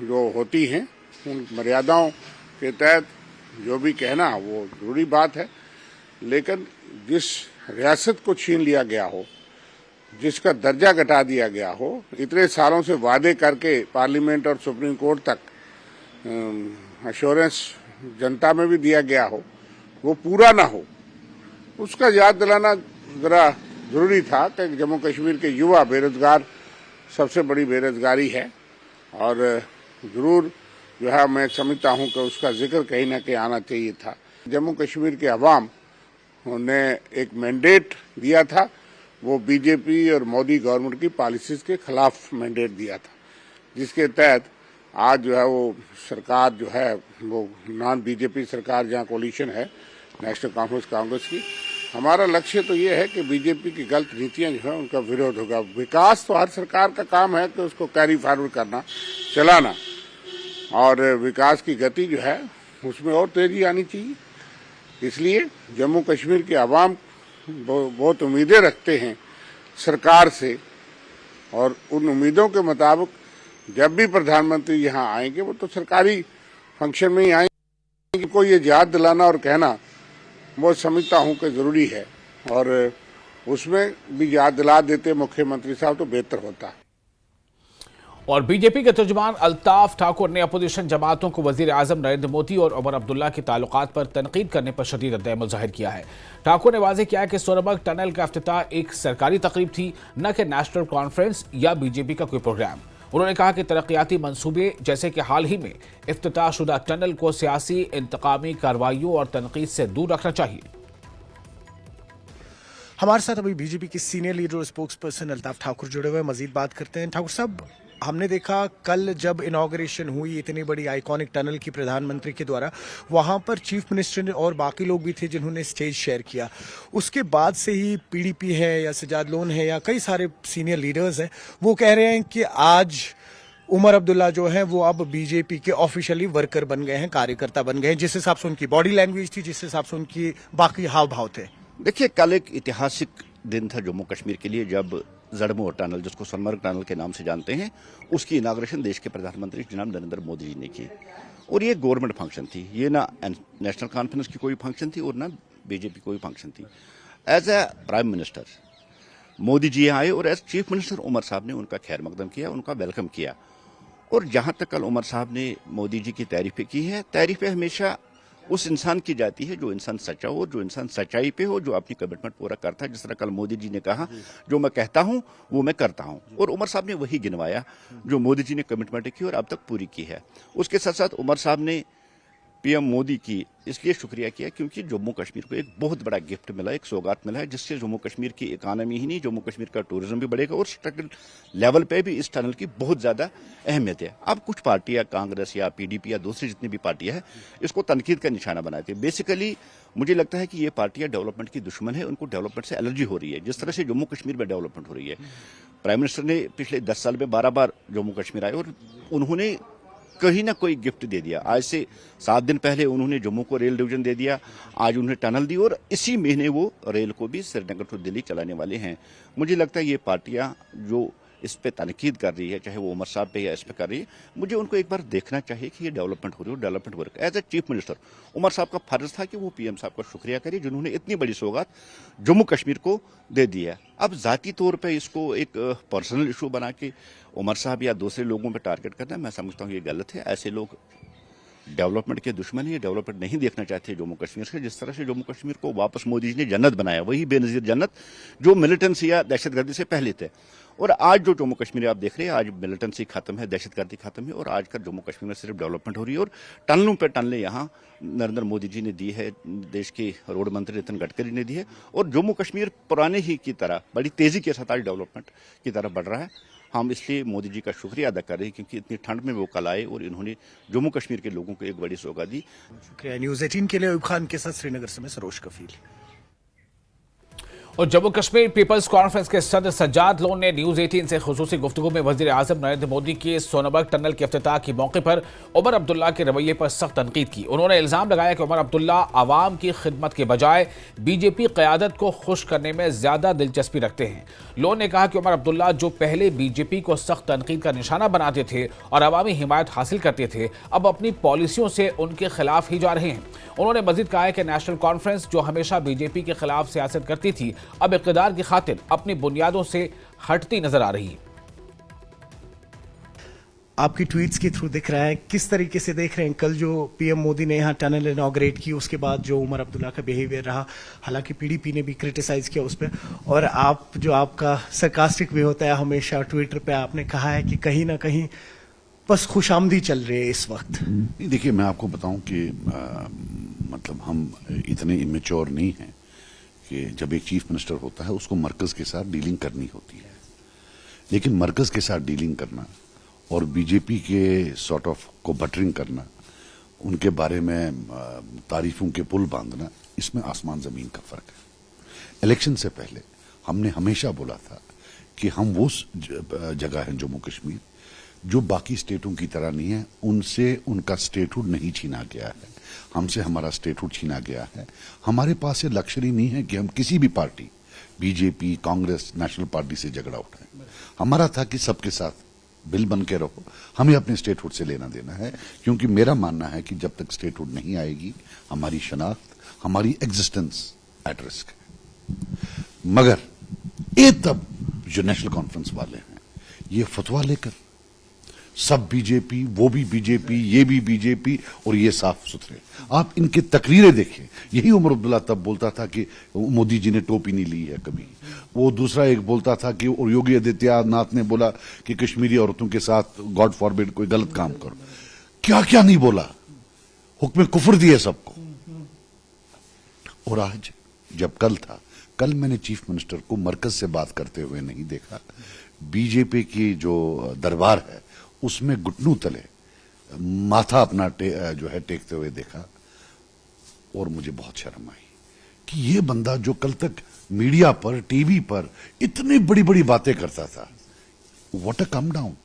जो होती हैं उन मर्यादाओं के तहत जो भी कहना वो जरूरी बात है, लेकिन जिस रियासत को छीन लिया गया हो, जिसका दर्जा घटा दिया गया हो, इतने सालों से वादे करके पार्लियामेंट और सुप्रीम कोर्ट तक अश्योरेंस जनता में भी दिया गया हो, वो पूरा ना हो, उसका याद दिलाना जरा जरूरी था कि जम्मू कश्मीर के युवा बेरोजगार सबसे बड़ी बेरोजगारी है और जरूर जो है मैं समझता हूं कि उसका जिक्र कहीं ना कहीं आना चाहिए था। जम्मू कश्मीर के अवाम ने एक मैंडेट दिया था, वो बीजेपी और मोदी गवर्नमेंट की पॉलिसीज के खिलाफ मैंडेट दिया था, जिसके तहत आज जो है वो सरकार जो है वो नॉन बीजेपी सरकार जहां कोलिशन है नेशनल कॉन्फ्रेंस कांग्रेस की, हमारा लक्ष्य तो ये है कि बीजेपी की गलत नीतियां जो है उनका विरोध होगा। विकास तो हर सरकार का काम है कि उसको कैरी फॉरवर्ड करना, चलाना, और विकास की गति जो है उसमें और तेजी आनी चाहिए। इसलिए जम्मू कश्मीर के अवाम बहुत उम्मीदें रखते हैं सरकार से और उन उम्मीदों के मुताबिक जब भी प्रधानमंत्री यहाँ आएंगे वो तो सरकारी फंक्शन में ही आएंगे। को ये याद दिलाना और कहना वो समझता हूँ कि जरूरी है और उसमें भी याद दिला देते मुख्यमंत्री साहब तो बेहतर होता है। और बीजेपी के तर्जुमान अल्ताफ ठाकुर ने अपोजिशन जमातों को वजीर आजम नरेंद्र मोदी और उमर अब्दुल्ला के ताल्लुकात पर तनकीद करने पर शदीद रद्द-ए-अमल जाहिर किया है। ठाकुर ने वाज़ेह किया कि सोनबर्ग टनल का इफ्तिताह एक सरकारी तकरीब थी, न कि नेशनल कॉन्फ्रेंस या बीजेपी का कोई प्रोग्राम। उन्होंने कहा कि तरक्याती मंसूबे जैसे कि हाल ही में इफ्तिताह शुदा टनल को सियासी इंतकामी कार्रवाइयों और तनकीद से दूर रखना चाहिए। हमारे साथ अभी बीजेपी के सीनियर लीडर और स्पोक्स पर्सन अल्ताफ ठाकुर जुड़े हुए, मजीद बात करते हैं। ठाकुर साहब, हमने देखा कल जब इनॉग्रेशन हुई इतनी बड़ी आइकॉनिक टनल की प्रधानमंत्री के द्वारा, वहां पर चीफ मिनिस्टर और बाकी लोग भी थे जिन्होंने स्टेज शेयर किया। उसके बाद से ही पीडीपी है या सजाद लोन है या कई सारे सीनियर लीडर्स हैं, वो कह रहे हैं कि आज उमर अब्दुल्ला जो है वो अब बीजेपी के ऑफिशियली वर्कर बन गए हैं, कार्यकर्ता बन गए हैं, जिस हिसाब से उनकी बॉडी लैंग्वेज थी, जिस हिसाब से उनकी बाकी हाव भाव थे। देखिए, कल एक ऐतिहासिक दिन था जम्मू कश्मीर के लिए जब जड़मोर टनल, जिसको सोनमर्ग टनल के नाम से जानते हैं, उसकी इनाग्रेशन देश के प्रधानमंत्री जनाब नरेंद्र मोदी जी ने की। और ये गवर्नमेंट फंक्शन थी, ये ना नेशनल कॉन्फ्रेंस की कोई फंक्शन थी और ना बीजेपी कोई फंक्शन थी। As a prime minister Modi ji आए और एज चीफ मिनिस्टर उमर साहब ने उनका खैर मकदम किया, उनका वेलकम किया। और जहां तक कल उमर साहब ने मोदी जी की तारीफें की है, तारीफें हमेशा उस इंसान की जाती है जो इंसान सच्चा हो, जो इंसान सच्चाई पे हो, जो अपनी कमिटमेंट पूरा करता है। जिस तरह कल मोदी जी ने कहा, जो मैं कहता हूं वो मैं करता हूं, और उमर साहब ने वही गिनवाया जो मोदी जी ने कमिटमेंट की और अब तक पूरी की है। उसके साथ साथ उमर साहब ने पीएम मोदी की इसलिए शुक्रिया किया क्योंकि जम्मू कश्मीर को एक बहुत बड़ा गिफ्ट मिला, एक सौगात मिला है, जिससे जम्मू कश्मीर की इकानमी ही नहीं, जम्मू कश्मीर का टूरिज्म भी बढ़ेगा और स्ट्रक्चरल लेवल पे भी इस टनल की बहुत ज़्यादा अहमियत है। अब कुछ पार्टियां, कांग्रेस या पीडीपी या दूसरी जितनी भी पार्टियां हैं, इसको तनकीद का निशाना बनाती है। बेसिकली मुझे लगता है कि ये पार्टियां डेवलपमेंट की दुश्मन है, उनको डेवलपमेंट से एलर्जी हो रही है। जिस तरह से जम्मू कश्मीर में डेवलपमेंट हो रही है, प्राइम मिनिस्टर ने पिछले 10 साल में 12 बार जम्मू कश्मीर आए और उन्होंने कहीं ना कोई गिफ्ट दे दिया। आज से 7 दिन पहले उन्होंने जम्मू को रेल डिवीजन दे दिया, आज उन्हें टनल दी और इसी महीने वो रेल को भी श्रीनगर टू दिल्ली चलाने वाले हैं। मुझे लगता है ये पार्टियां जो इस पे तनकीद कर रही है, चाहे वो उमर साहब पे या इस पे कर रही है, मुझे उनको एक बार देखना चाहिए कि ये डेवलपमेंट हो रही है, development work. As a chief minister Omar साहब का फर्ज था कि वो पीएम साहब का शुक्रिया करिए जिन्होंने इतनी बड़ी सौगात जम्मू कश्मीर को दे दी है। अब जाती तौर पर इसको एक पर्सनल इशू बना के उमर साहब या दूसरे लोगों पर टारगेट करना, मैं समझता हूँ ये गलत है। ऐसे लोग डेवलपमेंट के दुश्मन है, डेवलपमेंट नहीं देखना चाहते जम्मू कश्मीर से। जिस तरह से जम्मू कश्मीर को वापस मोदी जी ने जन्नत बनाया, वही बेनजीर जन्नत जो मिलिटेंसी या दहशतगर्दी से पहले थे। और आज जो जम्मू कश्मीर आप देख रहे हैं, आज मिलिटेंसी खत्म है, दहशतगर्दी खत्म है और आज का जम्मू कश्मीर में सिर्फ डेवलपमेंट हो रही है। और टनलों पे टनलें यहाँ नरेंद्र मोदी जी ने दी है, देश के रोड मंत्री नितिन गडकरी ने दी है और जम्मू कश्मीर पुराने ही की तरह बड़ी तेजी के साथ आज डेवलपमेंट की तरफ बढ़ रहा है। हम इसलिए मोदी जी का शुक्रिया अदा कर रहे हैं क्योंकि इतनी ठंड में वो कल आए और इन्होंने जम्मू कश्मीर के लोगों को एक बड़ी सौगात दी। शुक्रिया। न्यूज़ 18 के लिए अयूब खान के साथ श्रीनगर से मैं सरोज कफील। और जम्मू कश्मीर पीपल्स कॉन्फ्रेंस के सदर सज्जाद लोन ने न्यूज 18 से खुसूसी गुफ्तगू में वजीर आजम नरेंद्र मोदी के सोनबर्ग टनल के इफ्तिताह के मौके पर उमर अब्दुल्ला के रवैये पर सख्त तनकीद की। उन्होंने इल्जाम लगाया कि उमर अब्दुल्ला आवाम की खिदमत के बजाय बीजेपी क़यादत को खुश करने में ज्यादा दिलचस्पी रखते हैं। लोन ने कहा कि उमर अब्दुल्ला जो पहले बीजेपी को सख्त तनकीद का निशाना बनाते थे और अवामी हिमायत हासिल करते थे, अब अपनी पॉलिसियों से उनके खिलाफ ही जा रहे हैं। उन्होंने मजीद कहा कि नेशनल कॉन्फ्रेंस जो हमेशा बीजेपी के खिलाफ सियासत करती थी, अब इक़्तिदार की खातिर अपनी बुनियादों से हटती नजर आ रही है। आपकी ट्वीट्स के थ्रू दिख रहा है, किस तरीके से देख रहे हैं कल जो पीएम मोदी ने यहाँ टनल इनॉग्रेट की, उसके बाद जो उमर अब्दुल्ला का बिहेवियर रहा, हालांकि पीडीपी ने भी क्रिटिसाइज किया उस पर, और आप जो आपका सरकास्टिक वे होता है हमेशा ट्विटर पे, आपने कहा है कि कहीं ना कहीं बस खुशामदी चल रही है इस वक्त। देखिए, मैं आपको बताऊं कि मतलब हम इतने इमेच्योर नहीं हैं कि जब एक चीफ मिनिस्टर होता है उसको मरकज के साथ डीलिंग करनी होती है, लेकिन मरकज के साथ डीलिंग करना और बीजेपी के सॉर्ट ऑफ को बटरिंग करना, उनके बारे में तारीफों के पुल बांधना, इसमें आसमान जमीन का फर्क है। इलेक्शन से पहले हमने हमेशा बोला था कि हम वो जगह है जम्मू कश्मीर जो बाकी स्टेटों की तरह नहीं है, उनसे उनका स्टेटहुड नहीं छीना गया है, हमसे हमारा स्टेटहुड छीना गया है। हमारे पास ये लक्ष्य नहीं है कि हम किसी भी party, BJP, Congress, national party से झगड़ा उठाएं। हमारा था कि सबके साथ बिल बन के रहो, हमें अपने स्टेटहुड से लेना देना है, क्योंकि मेरा मानना है कि जब तक स्टेटहुड नहीं आएगी हमारी शनाख्त, हमारी एग्जिस्टेंस एट रिस्क है। मगर ये तब जो नेशनल कॉन्फ्रेंस वाले हैं ये फतवा लेकर सब बीजेपी, वो भी बीजेपी, ये भी बीजेपी, और ये साफ सुथरे, आप इनके तकरीरें देखें। यही उमर अब्दुल्ला तब बोलता था कि मोदी जी ने टोपी नहीं ली है कभी। वो दूसरा एक बोलता था कि और योगी आदित्यनाथ ने बोला कि कश्मीरी औरतों के साथ गॉड फॉरबिड कोई गलत काम करो। क्या क्या नहीं बोला, हुक्म कुफर दिए सबको। और आज जब कल मैंने चीफ मिनिस्टर को मरकज से बात करते हुए नहीं देखा, बीजेपी की जो दरबार है उसमें घुटनों तले माथा अपना जो है टेकते हुए देखा, और मुझे बहुत शर्म आई कि ये बंदा जो कल तक मीडिया पर, टीवी पर इतनी बड़ी बड़ी बातें करता था, व्हाट अ कम डाउन।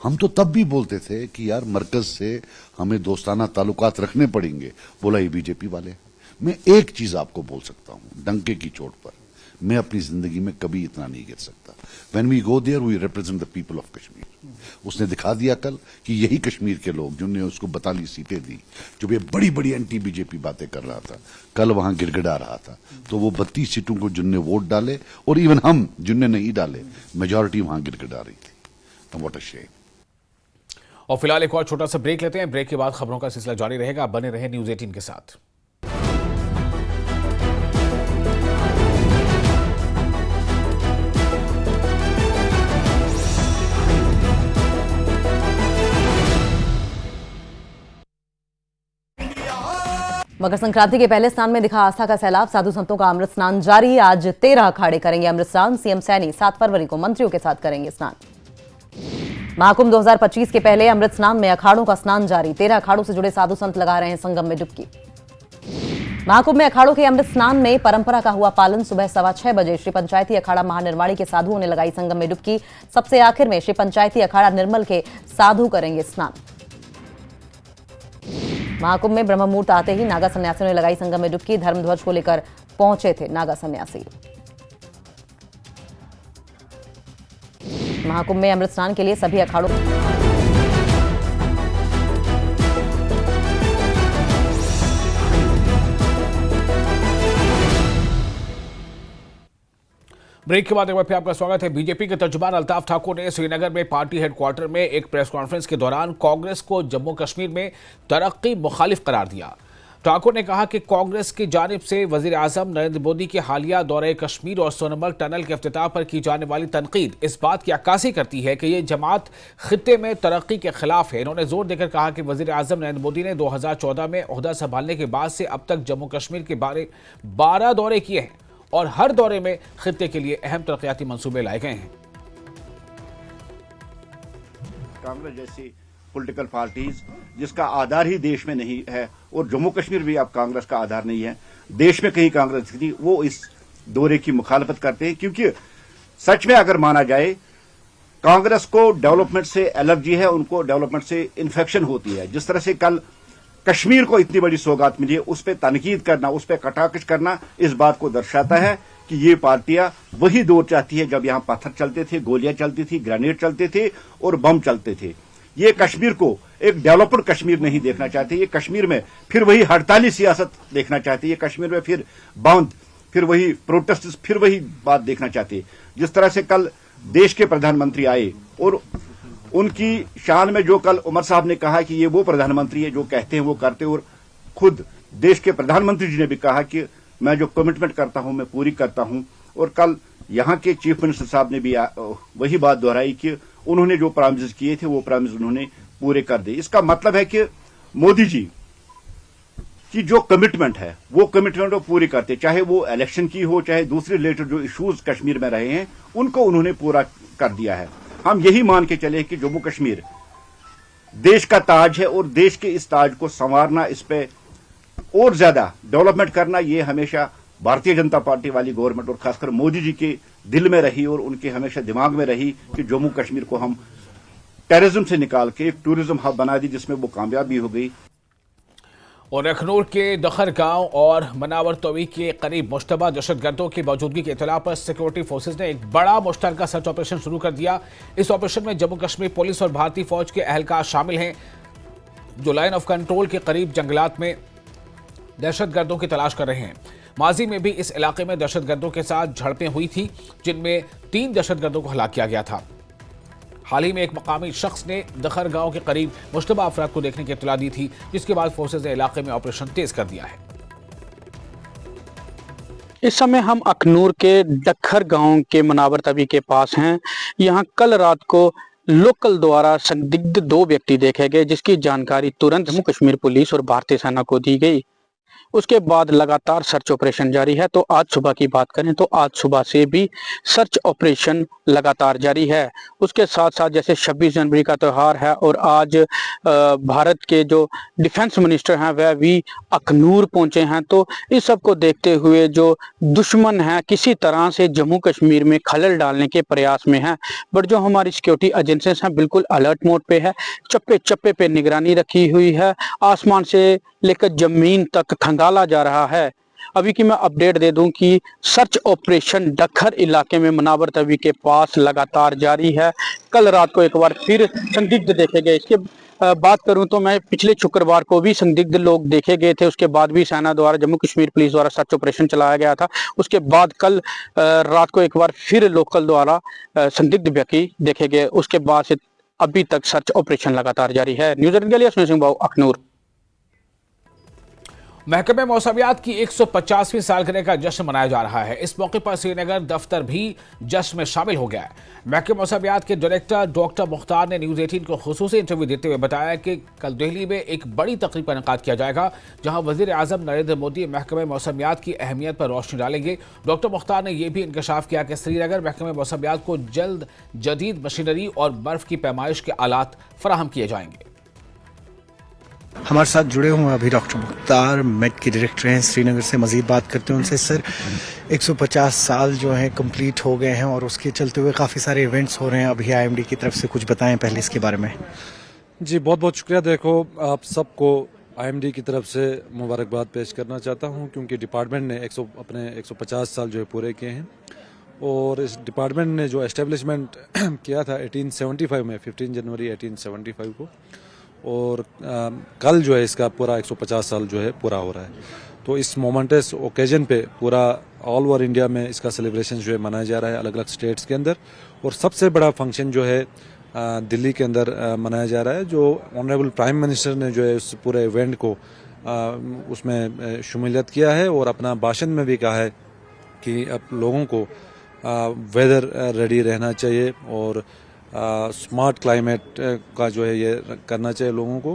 हम तो तब भी बोलते थे कि यार मरकज से हमें दोस्ताना ताल्लुकात रखने पड़ेंगे, बोला ये बीजेपी वाले। मैं एक चीज आपको बोल सकता हूं डंके की चोट पर, मैं अपनी जिंदगी में कभी इतना नहीं गिर सकता। When we go there, we represent the people of Kashmir. उसने दिखा दिया कल कि यही कश्मीर के लोग जिन्होंने उसको 42 सीटें दी, जो ये बड़ी बड़ी एंटी बीजेपी बातें कर रहा था, कल वहां गिड़गिड़ा रहा था, तो वो 32 सीटों को जिनने वोट डाले, और इवन हम जिनने नहीं डाले, मेजॉरिटी वहां गिड़गिड़ा रही थी। What a shame. और फिलहाल एक और छोटा सा ब्रेक लेते हैं। ब्रेक के बाद खबरों का सिलसिला जारी रहेगा। आप बने रहे न्यूज 18 के साथ। मकर संक्रांति के पहले स्नान में दिखा आस्था का सैलाब, साधु संतों का अमृत स्नान जारी। आज 13 अखाड़े करेंगे अमृत स्नान। सीएम सैनी 7 फरवरी को मंत्रियों के साथ करेंगे स्नान। महाकुंभ 2025 के पहले अमृत स्नान में अखाड़ों का स्नान जारी। 13 अखाड़ों से जुड़े साधु संत लगा रहे हैं संगम में डुबकी। महाकुंभ में अखाड़ों के अमृत स्नान में परंपरा का हुआ पालन। सुबह 6:15 बजे श्री पंचायती अखाड़ा महानिर्वाणी के साधुओं ने लगाई संगम में डुबकी। सबसे आखिर में श्री पंचायती अखाड़ा निर्मल के साधु करेंगे स्नान। महाकुंभ में ब्रह्म मुहूर्त आते ही नागा सन्यासियों ने लगाई संगम में डुबकी। धर्मध्वज को लेकर पहुंचे थे नागा सन्यासी। महाकुंभ में अमृत स्नान के लिए सभी अखाड़ों ब्रेक के बाद एक बार फिर आपका स्वागत है। बीजेपी के तर्जुमान अल्ताफ ठाकुर ने श्रीनगर में पार्टी हेडक्वार्टर में एक प्रेस कॉन्फ्रेंस के दौरान कांग्रेस को जम्मू कश्मीर में तरक्की मुखालिफ करार दिया। ठाकुर ने कहा कि कांग्रेस की जानिब से वजीर आजम नरेंद्र मोदी के हालिया दौरे कश्मीर और सोनमर्ग टनल के इफ्तिताह पर की जाने वाली तनकीद इस बात की अक्कासी करती है कि ये जमात खित्ते में तरक्की के खिलाफ है। इन्होंने जोर देकर कहा कि वजीर आजम नरेंद्र मोदी ने 2014 में ओहदा संभालने के बाद से अब तक जम्मू कश्मीर के बारे 12 दौरे किए हैं और हर दौरे में खित्ते के लिए अहम तरक्याती मंसूबे लाए गए हैं। कांग्रेस जैसी पॉलिटिकल पार्टीज जिसका आधार ही देश में नहीं है और जम्मू कश्मीर भी अब कांग्रेस का आधार नहीं है, देश में कहीं कांग्रेस थी, वो इस दौरे की मुखालफत करते हैं। क्योंकि सच में अगर माना जाए कांग्रेस को डेवलपमेंट से एलर्जी है, उनको डेवलपमेंट से इन्फेक्शन होती है। जिस तरह से कल कश्मीर को इतनी बड़ी सौगात मिली है, उस पर तनकीद करना, उस पर कटाकश करना इस बात को दर्शाता है कि ये पार्टियां वही दौर चाहती है जब यहां पत्थर चलते थे, गोलियां चलती थी, ग्रेनेड चलते थे और बम चलते थे। ये कश्मीर को एक डेवलप्ड कश्मीर नहीं देखना चाहते। ये कश्मीर में फिर वही हड़ताली सियासत देखना चाहते। ये कश्मीर में फिर बंद, फिर वही प्रोटेस्ट, फिर वही बात देखना चाहते। जिस तरह से कल देश के प्रधानमंत्री आए और उनकी शान में जो कल उमर साहब ने कहा कि ये वो प्रधानमंत्री है जो कहते हैं वो करते, और खुद देश के प्रधानमंत्री जी ने भी कहा कि मैं जो कमिटमेंट करता हूं मैं पूरी करता हूं। और कल यहां के चीफ मिनिस्टर साहब ने भी वही बात दोहराई कि उन्होंने जो प्रॉमिस किए थे वो प्रॉमिस उन्होंने पूरे कर दिए। इसका मतलब है कि मोदी जी की जो कमिटमेंट है वो कमिटमेंट वो पूरी करते, चाहे वो इलेक्शन की हो, चाहे दूसरे रिलेटेड जो इश्यूज कश्मीर में रहे हैं उनको उन्होंने पूरा कर दिया है। हम यही मान के चले कि जम्मू कश्मीर देश का ताज है और देश के इस ताज को संवारना, इस पे और ज्यादा डेवलपमेंट करना, ये हमेशा भारतीय जनता पार्टी वाली गवर्नमेंट और खासकर मोदी जी के दिल में रही और उनके हमेशा दिमाग में रही कि जम्मू कश्मीर को हम टेररिज्म से निकाल के एक टूरिज्म हब बना दी, जिसमें वो कामयाब भी हो गई। और अखनूर के दखर गांव और मनावर तोवी के करीब मुश्तबा दहशतगर्दों की मौजूदगी की इत्तला पर सिक्योरिटी फोर्सेज ने एक बड़ा मुश्तरका सर्च ऑपरेशन शुरू कर दिया। इस ऑपरेशन में जम्मू कश्मीर पुलिस और भारतीय फौज के अहलकार शामिल हैं, जो लाइन ऑफ कंट्रोल के करीब जंगलात में दहशतगर्दों की तलाश कर रहे हैं। माजी में भी इस इलाके में दहशतगर्दों के साथ झड़पें हुई थी, जिनमें 3 दहशतगर्दों को हलाक किया गया था। हाल ही में एक मकामी शख्स ने दखर गांव के करीब मुश्तबा अफराद को देखने की इत्तला दी थी, जिसके बाद फोर्सेज ने इलाके में ऑपरेशन तेज कर दिया है। इस समय हम अखनूर के दखर गांव के मनावर तवी के पास हैं। यहां कल रात को लोकल द्वारा संदिग्ध 2 व्यक्ति देखे गए, जिसकी जानकारी तुरंत जम्मू कश्मीर पुलिस और भारतीय सेना को दी गई। उसके बाद लगातार सर्च ऑपरेशन जारी है। तो आज सुबह की बात करें तो आज सुबह से भी सर्च ऑपरेशन लगातार जारी है। उसके साथ साथ जैसे 26 जनवरी का त्यौहार है और आज भारत के जो डिफेंस मिनिस्टर हैं वह भी अखनूर पहुंचे हैं, तो इस सब को देखते हुए जो दुश्मन है किसी तरह से जम्मू कश्मीर में खलल डालने के प्रयास में है। बट जो हमारी सिक्योरिटी एजेंसीज हैं बिल्कुल अलर्ट मोड पे है, चप्पे चप्पे पे निगरानी रखी हुई है। आसमान से लेकर जमीन तक खंगाला जा रहा है। अभी की मैं अपडेट दे दूं कि सर्च ऑपरेशन डखर इलाके में मनावर तवी के पास लगातार जारी है। कल रात को एक बार फिर संदिग्ध देखे गए। इसके बात करूं तो मैं पिछले शुक्रवार को भी संदिग्ध लोग देखे गए थे, उसके बाद भी सेना द्वारा जम्मू कश्मीर पुलिस द्वारा सर्च ऑपरेशन चलाया गया था। उसके बाद कल रात को एक बार फिर लोकल द्वारा संदिग्ध व्यक्ति देखे गए। उसके बाद से अभी तक सर्च ऑपरेशन लगातार जारी है। न्यूज़ 8 के लिए सुनील सिंह बाबू, अखनूर। महकमे मौसमियात की 150वीं सालगिरह का जश्न मनाया जा रहा है। इस मौके पर श्रीनगर दफ्तर भी जश्न में शामिल हो गया है। महकमे मौसमियात के डायरेक्टर डॉक्टर मुख्तार ने न्यूज़ 18 को खुसूसी इंटरव्यू देते हुए बताया कि कल दिल्ली में एक बड़ी तकरीब का इनेकाद किया जाएगा, जहां वजीर आजम नरेंद्र मोदी महकमे मौसमियात की अहमियत पर रोशनी डालेंगे। डॉक्टर मुख्तार ने यह भी इंकशाफ किया कि श्रीनगर महकमे मौसमियात को जल्द जदीद मशीनरी और बर्फ की पैमाइश के आलात फराहम किए जाएंगे। हमारे साथ जुड़े हुए अभी डॉक्टर मुख्तार मेट के डायरेक्टर हैं श्रीनगर से। मजीद बात करते हैं उनसे। सर, 150 साल जो हैं कंप्लीट हो गए हैं और उसके चलते हुए काफ़ी सारे इवेंट्स हो रहे हैं अभी आईएमडी की तरफ से, कुछ बताएं पहले इसके बारे में। जी बहुत बहुत शुक्रिया। देखो, आप सबको आईएमडी की तरफ से मुबारकबाद पेश करना चाहता हूँ, क्योंकि डिपार्टमेंट ने अपने 150 साल जो है पूरे किए हैं। और इस डिपार्टमेंट ने जो एस्टेब्लिशमेंट किया था 1875 में, 15 जनवरी 1875 को, और कल जो है इसका पूरा 150 साल जो है पूरा हो रहा है। तो इस मोमेंटस ओकेजन पे पूरा ऑल ओवर इंडिया में इसका सेलिब्रेशन जो है मनाया जा रहा है, अलग अलग स्टेट्स के अंदर। और सबसे बड़ा फंक्शन जो है दिल्ली के अंदर मनाया जा रहा है, जो ऑनरेबल प्राइम मिनिस्टर ने जो है उस पूरे इवेंट को उसमें शुमूलियत किया है और अपना भाषण में भी कहा है कि अब लोगों को वेदर रेडी रहना चाहिए और स्मार्ट क्लाइमेट का जो है ये करना चाहिए लोगों को।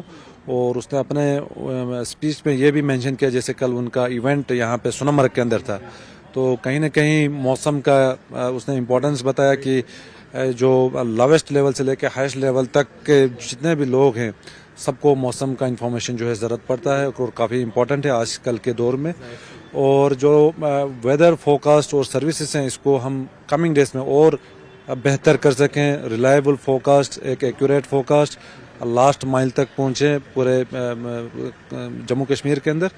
और उसने अपने स्पीच में ये भी मेंशन किया, जैसे कल उनका इवेंट यहाँ पे सोनमर्ग के अंदर था, तो कहीं ना कहीं मौसम का उसने इम्पोर्टेंस बताया कि जो लोवेस्ट लेवल से लेकर हाईएस्ट लेवल तक के जितने भी लोग हैं सबको मौसम का इन्फॉर्मेशन जो है ज़रूरत पड़ता है और काफ़ी इम्पोर्टेंट है आजकल के दौर में। और जो वेदर फोरकास्ट और सर्विसेज हैं इसको हम कमिंग डेज में और बेहतर कर सकें, रिलायबल फोरकास्ट, एक एक्यूरेट फोरकास्ट लास्ट माइल तक पहुंचे पूरे जम्मू कश्मीर के अंदर।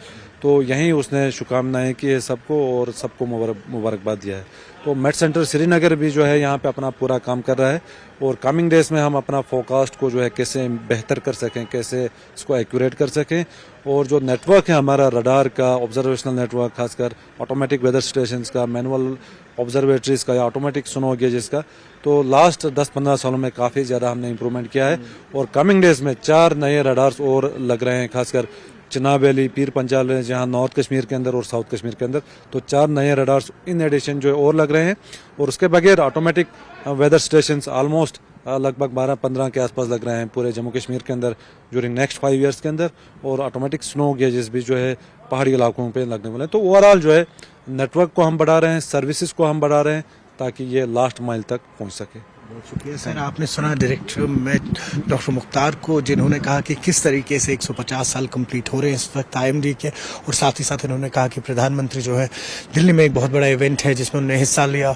तो यहीं उसने शुभकामनाएं की है सबको और सबको मुबारकबाद दिया है। तो मेट सेंटर श्रीनगर भी जो है यहाँ पे अपना पूरा काम कर रहा है और कमिंग डेज में हम अपना फोरकास्ट को जो है कैसे बेहतर कर सकें, कैसे इसको एक्यूरेट कर सकें। और जो नेटवर्क है हमारा रडार का, ऑब्जर्वेशनल नेटवर्क, खासकर ऑटोमेटिक वेदर स्टेशंस का, मैनुअल ऑब्जर्वेटरीज का या ऑटोमेटिक स्नो गेजेस का, तो लास्ट 10-15 सालों में काफ़ी ज़्यादा हमने इम्प्रूवमेंट किया है। और कमिंग डेज में 4 नए रडार्स और लग रहे हैं, खासकर चिनाब वैली, पीर पंजाल है जहाँ नॉर्थ कश्मीर के अंदर और साउथ कश्मीर के अंदर, तो 4 नए रडार्स इन एडिशन जो है और लग रहे हैं। और उसके बगैर ऑटोमेटिक वेदर स्टेशंस ऑलमोस्ट लगभग 12-15 के आसपास लग रहे हैं पूरे जम्मू कश्मीर के अंदर ड्यूरिंग नेक्स्ट 5 ईयर्स के अंदर। और ऑटोमेटिक स्नो गेजेस भी जो है पहाड़ी इलाकों पे लगने वाले हैं। तो ओवरऑल जो है नेटवर्क को हम बढ़ा रहे हैं, सर्विसेज को हम बढ़ा रहे हैं ताकि ये लास्ट माइल तक पहुंच सके। बहुत शुक्रिया सर। आपने सुना डायरेक्टर में डॉक्टर मुख्तार को, जिन्होंने कहा कि किस तरीके से 150 साल कंप्लीट हो रहे हैं इस वक्त आईएमडी के, और साथ ही साथ इन्होंने कहा कि प्रधानमंत्री जो है दिल्ली में एक बहुत बड़ा इवेंट है जिसमें उन्होंने हिस्सा लिया।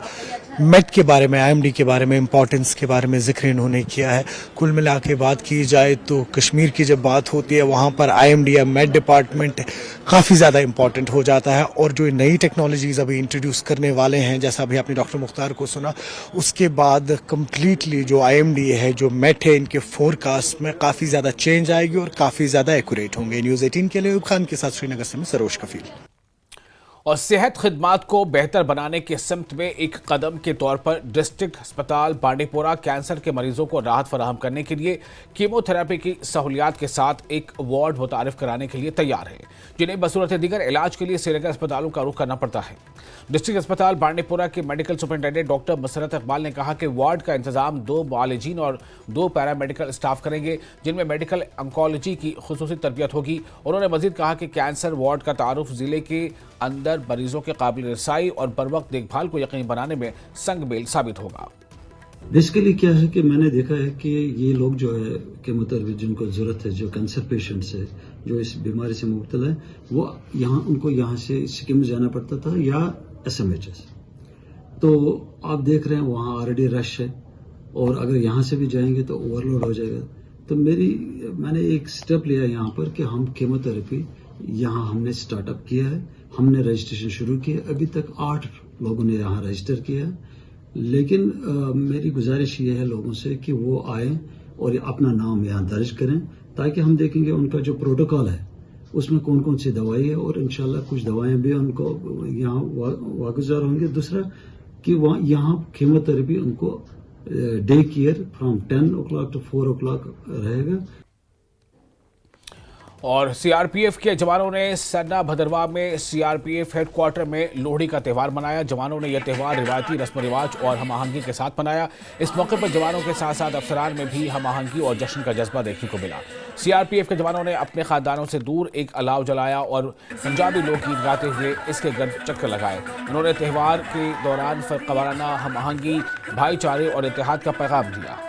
मेट के बारे में, आईएमडी के बारे में, इंपॉर्टेंस के बारे में जिक्र इन्होंने किया है। कुल मिला के बात की जाए तो कश्मीर की जब बात होती है वहाँ पर आईएमडी या मेट डिपार्टमेंट काफ़ी ज़्यादा इंपॉर्टेंट हो जाता है। और जो नई टेक्नोलॉजीज़ अभी इंट्रोड्यूस करने वाले हैं, जैसा अभी आपने डॉक्टर मुख्तार को सुना, उसके बाद कम्प्लीटली जो आईएमडी है, जो मेट है, इनके फोरकास्ट में काफ़ी ज़्यादा चेंज आएगी और काफ़ी ज़्यादा एक्यूरेट होंगे। न्यूज़ 18 के लिए अयूब खान के साथ श्रीनगर से मैं सरोज कफील। और सेहत खिदमात को बेहतर बनाने के सिमत में एक कदम के तौर पर डिस्ट्रिक्ट अस्पताल बांडीपोरा कैंसर के मरीजों को राहत फराहम करने के लिए कीमोथेरेपी की सहूलियात के साथ एक वार्ड मुतारिफ कराने के लिए तैयार है, जिन्हें बसूरत दीगर इलाज के लिए श्रीनगर अस्पतालों का रुख करना पड़ता है। डिस्ट्रिक्ट अस्पताल बांडीपोरा के मेडिकल सुपरिटेंडेंट डॉक्टर मसरत इकबाल ने कहा कि वार्ड का इंतजाम 2 मुआलिजीन और 2 पैरामेडिकल स्टाफ करेंगे, जिनमें मेडिकल ऑन्कोलॉजी की खुसूसी तरबियत होगी। उन्होंने मजीद कहा कि कैंसर वार्ड का तारुफ जिले के अंदर मरीजों के काबिल रसाई और बर वक्त देखभाल को यकीनी बनाने में संगमेल साबित होगा। बेसिकली क्या है कि मैंने देखा है कि ये लोग जो है कीमोथेरेपी जिनको जरूरत है, जो कैंसर पेशेंट्स है, जो इस बीमारी से मुब्तला है, वो उनको यहाँ से सिक्किम जाना पड़ता था या SMHS। तो आप देख रहे हैं वहाँ ऑलरेडी रश है और अगर यहाँ से भी जाएंगे तो ओवरलोड हो जाएगा। तो मैंने एक स्टेप लिया यहाँ पर कि हम कीमोथेरेपी यहाँ हमने स्टार्टअप किया है, हमने रजिस्ट्रेशन शुरू किया। अभी तक 8 लोगों ने यहाँ रजिस्टर किया है। लेकिन मेरी गुजारिश ये है लोगों से कि वो आए और अपना नाम यहाँ दर्ज करें, ताकि हम देखेंगे उनका जो प्रोटोकॉल है उसमें कौन कौन सी दवाई है और इंशाल्लाह कुछ दवाएं भी उनको यहाँ वागुजार होंगे। दूसरा कि यहाँ कीमोथेरेपी उनको day care from 10 o'clock to 4 o'clock रहेगा। और सीआरपीएफ के जवानों ने सन्ना भदरवा में सीआरपीएफ हेडक्वार्टर में लोहड़ी का त्यौहार मनाया। जवानों ने यह त्यौहार रिवायती रस्म रिवाज और हम आहंगी के साथ मनाया। इस मौके पर जवानों के साथ साथ अफसरान में भी हम आहंगी और जश्न का जज्बा देखने को मिला। सीआरपीएफ के जवानों ने अपने खानदानों से दूर एक अलाव जलाया और पंजाबी लोकगीत गाते हुए इसके गर्द चक्कर लगाए। उन्होंने त्यौहार के दौरान फर्क वाराना, हम आहंगी, भाईचारे और इत्तेहाद का पैगाम दिया।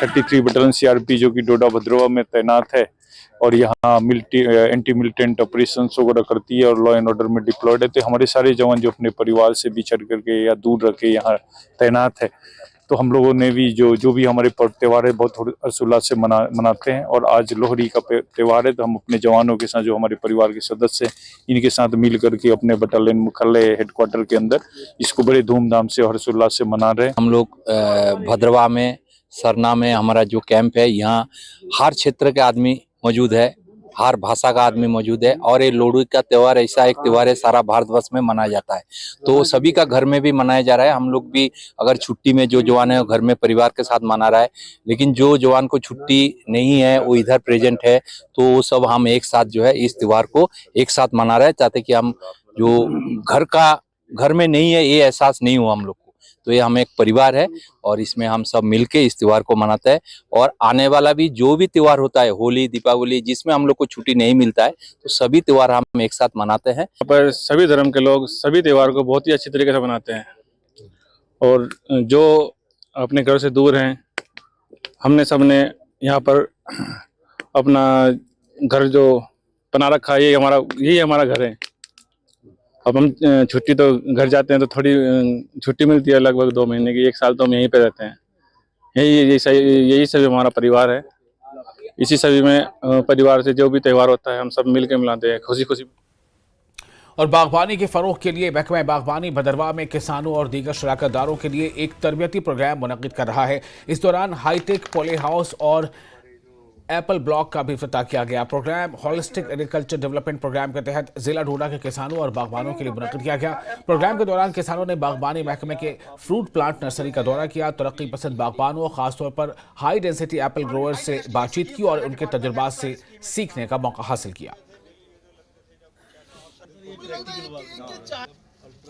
33 बटालियन सीआरपी जो कि डोडा भद्रवा में तैनात है और यहाँ एंटी मिलिटेंट ऑपरेशन वगैरह करती है और लॉ एंड ऑर्डर में डिप्लॉयड है। तो हमारे सारे जवान जो अपने परिवार से बिछड़ करके या दूर रख के यहाँ तैनात है, तो हम लोगों ने भी जो भी हमारे पर्व त्यौहार है बहुत हर्षोल्लास से मनाते हैं। और आज लोहड़ी का त्यौहार है, तो हम अपने जवानों के साथ जो हमारे परिवार के सदस्य हैं इनके साथ मिल करके अपने बटालियन मुख्यालय हेडक्वार्टर के अंदर इसको बड़े धूमधाम से और हर्षोल्लास से मना रहे हैं। हम लोग भद्रवा में सरना में हमारा जो कैंप है, यहाँ हर क्षेत्र के आदमी मौजूद है, हर भाषा का आदमी मौजूद है। और ये लोहड़ी का त्यौहार ऐसा एक त्यौहार है सारा भारतवर्ष में मनाया जाता है, तो सभी का घर में भी मनाया जा रहा है। हम लोग भी अगर छुट्टी में जो जवान है घर में परिवार के साथ मना रहा है, लेकिन जो जवान को छुट्टी नहीं है वो इधर प्रेजेंट है, तो वो सब हम एक साथ जो है इस त्यौहार को एक साथ मना रहे हैं, चाहते कि हम जो घर में नहीं है ये एहसास नहीं हो हम लोग। तो ये हम एक परिवार है और इसमें हम सब मिलके इस त्योहार को मनाते हैं। और आने वाला भी जो भी त्योहार होता है, होली, दीपावली, जिसमें हम लोग को छुट्टी नहीं मिलता है, तो सभी त्योहार हम एक साथ मनाते हैं। यहाँ पर सभी धर्म के लोग सभी त्योहार को बहुत ही अच्छी तरीके से मनाते हैं। और जो अपने घर से दूर हैं, हमने सबने यहाँ पर अपना घर जो बना रखा है, यही हमारा घर है। अब हम छुट्टी तो घर जाते हैं तो थोड़ी छुट्टी मिलती है, लगभग 2 महीने की, 1 साल तो हम यहीं पे रहते हैं। यही सभी हमारा परिवार है। इसी सभी में परिवार से जो भी त्यौहार होता है हम सब मिल के मिलाते हैं खुशी खुशी। और बागबानी के फरोग के लिए महकमा बागबानी भदरवा में किसानों और दीगर शराकतदारों के लिए एक तरबियती प्रोग्राम मुनक्किद कर रहा है। इस दौरान हाईटेक पॉली हाउस और एप्पल ब्लॉक का भी इफ्तिताह किया गया। Program holistic agriculture development program के तहत जिला डोडा के किसानों और बागबानों के लिए मुनक्किद किया गया। प्रोग्राम के दौरान किसानों ने बागबानी महकमे के फ्रूट प्लांट नर्सरी का दौरा किया। तरक्की पसंद बागबानों, खासतौर पर हाई डेंसिटी एप्पल ग्रोअर्स से बातचीत की और उनके तजुर्बात से सीखने का मौका हासिल किया।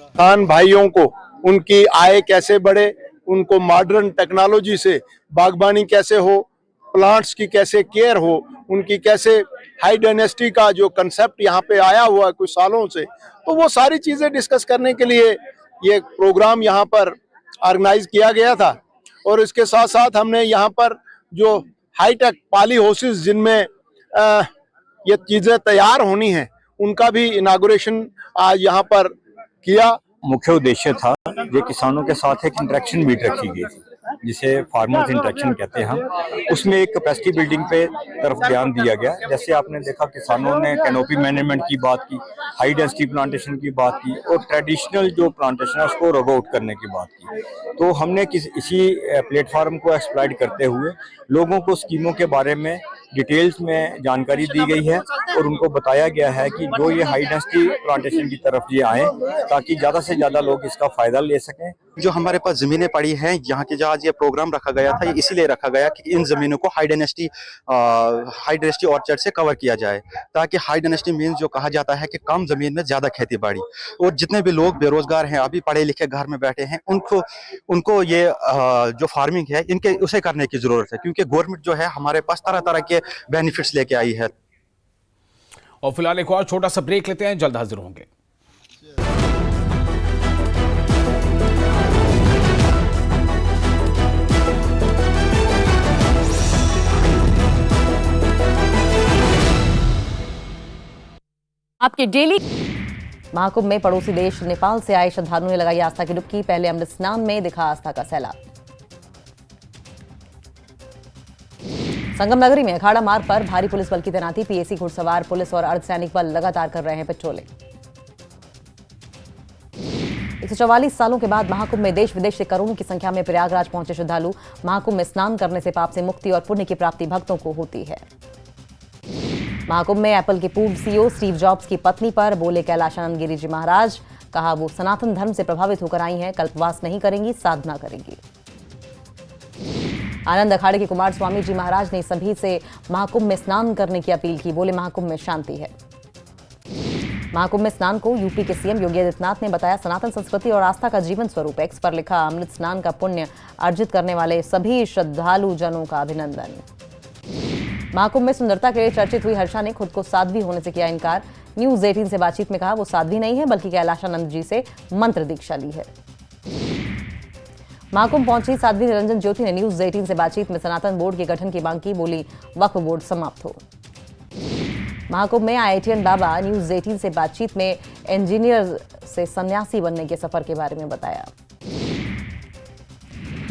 किसान भाइयों को उनकी आय कैसे बढ़े, उनको मॉडर्न टेक्नोलॉजी से बागबानी कैसे हो, प्लांट्स की कैसे केयर हो, उनकी कैसे हाई डायनेस्टी का जो कंसेप्ट यहाँ पे आया हुआ है कुछ सालों से, तो वो सारी चीजें डिस्कस करने के लिए ये प्रोग्राम यहाँ पर ऑर्गेनाइज किया गया था। और इसके साथ साथ हमने यहाँ पर जो हाईटेक पॉली हाउसेस जिनमें ये चीजें तैयार होनी है, उनका भी इनागुरेशन आज यहाँ पर किया। मुख्य उद्देश्य था ये किसानों के साथ एक इंटरेक्शन मीट रखी गई थी, जिसे फार्मर्स इंटरेक्शन कहते हैं हम। उसमें एक कैपेसिटी बिल्डिंग पे तरफ ध्यान दिया गया। जैसे आपने देखा किसानों ने कैनोपी मैनेजमेंट की बात की, हाई डेंसिटी प्लांटेशन की बात की और ट्रेडिशनल जो प्लांटेशन है उसको रोग आउट करने की बात की। तो हमने इसी प्लेटफॉर्म को एक्सप्लॉइट करते हुए लोगों को स्कीमों के बारे में डिटेल्स में जानकारी दी गई है और उनको बताया गया है कि जो ये हाई डेंसिटी प्लांटेशन की तरफ ये आए ताकि ज़्यादा से ज़्यादा लोग इसका फ़ायदा ले सकें। जो हमारे पास ज़मीनें पड़ी हैं, यहाँ के जहाँ ये प्रोग्राम रखा गया था, ये इसीलिए रखा गया कि इन ज़मीनों को हाई डेंसिटी ऑर्चर्ड से कवर किया जाए, ताकि हाई डेंसिटी मीन्स जो कहा जाता है कि कम ज़मीन में ज़्यादा खेती बाड़ी। और जितने भी लोग बेरोजगार हैं, अभी पढ़े लिखे घर में बैठे हैं, उनको ये जो फार्मिंग है इनके उसे करने की ज़रूरत है, क्योंकि गवर्नमेंट जो है हमारे पास तरह तरह के बेनिफिट्स लेके आई है। और फिलहाल एक और छोटा सा ब्रेक लेते हैं, जल्द हाजिर होंगे। आपके डेली महाकुंभ में पड़ोसी देश नेपाल से आए श्रद्धालुओं ने लगाई आस्था की डुबकी। पहले अमृत स्नान में दिखा आस्था का सैलाब। संगम नगरी में अखाड़ा मार्ग पर भारी पुलिस बल की तैनाती। पीएसी, घुड़सवार पुलिस और अर्धसैनिक बल लगातार कर रहे हैं पेट्रोलिंग। 144 सालों के बाद महाकुंभ में देश विदेश से करोड़ों की संख्या में प्रयागराज पहुंचे श्रद्धालु। महाकुंभ में स्नान करने से पाप से मुक्ति और पुण्य की प्राप्ति भक्तों को होती है। महाकुंभ में एप्पल के पूर्व सीईओ स्टीव जॉब्स की पत्नी पर बोले कैलाशानंद गिरी जी महाराज। कहा वो सनातन धर्म से प्रभावित होकर आई हैं, कल्पवास नहीं करेंगी, साधना करेंगी। आनंद अखाड़े के कुमार स्वामी जी महाराज ने सभी से महाकुंभ में स्नान करने की अपील की। बोले महाकुंभ में शांति है। महाकुंभ में स्नान को यूपी के सीएम योगी आदित्यनाथ ने बताया सनातन संस्कृति और आस्था का जीवन स्वरूप। एक्स पर लिखा, अमृत स्नान का पुण्य अर्जित करने वाले सभी श्रद्धालु जनों का अभिनंदन। महाकुंभ में सुंदरता के लिए चर्चित हुई हर्षा ने खुद को साध्वी होने से किया इनकार। न्यूज 18 से बातचीत में कहा वो साध्वी नहीं है बल्कि कैलाशानंद जी से मंत्र दीक्षा ली है। महाकुंभ पहुंची साध्वी निरंजन ज्योति ने न्यूज 18 से बातचीत में सनातन बोर्ड के गठन की मांग की। बोली वक्फ बोर्ड समाप्त हो। महाकुंभ में IITian बाबा न्यूज 18 से बातचीत में इंजीनियर से सन्यासी बनने के सफर के बारे में बताया।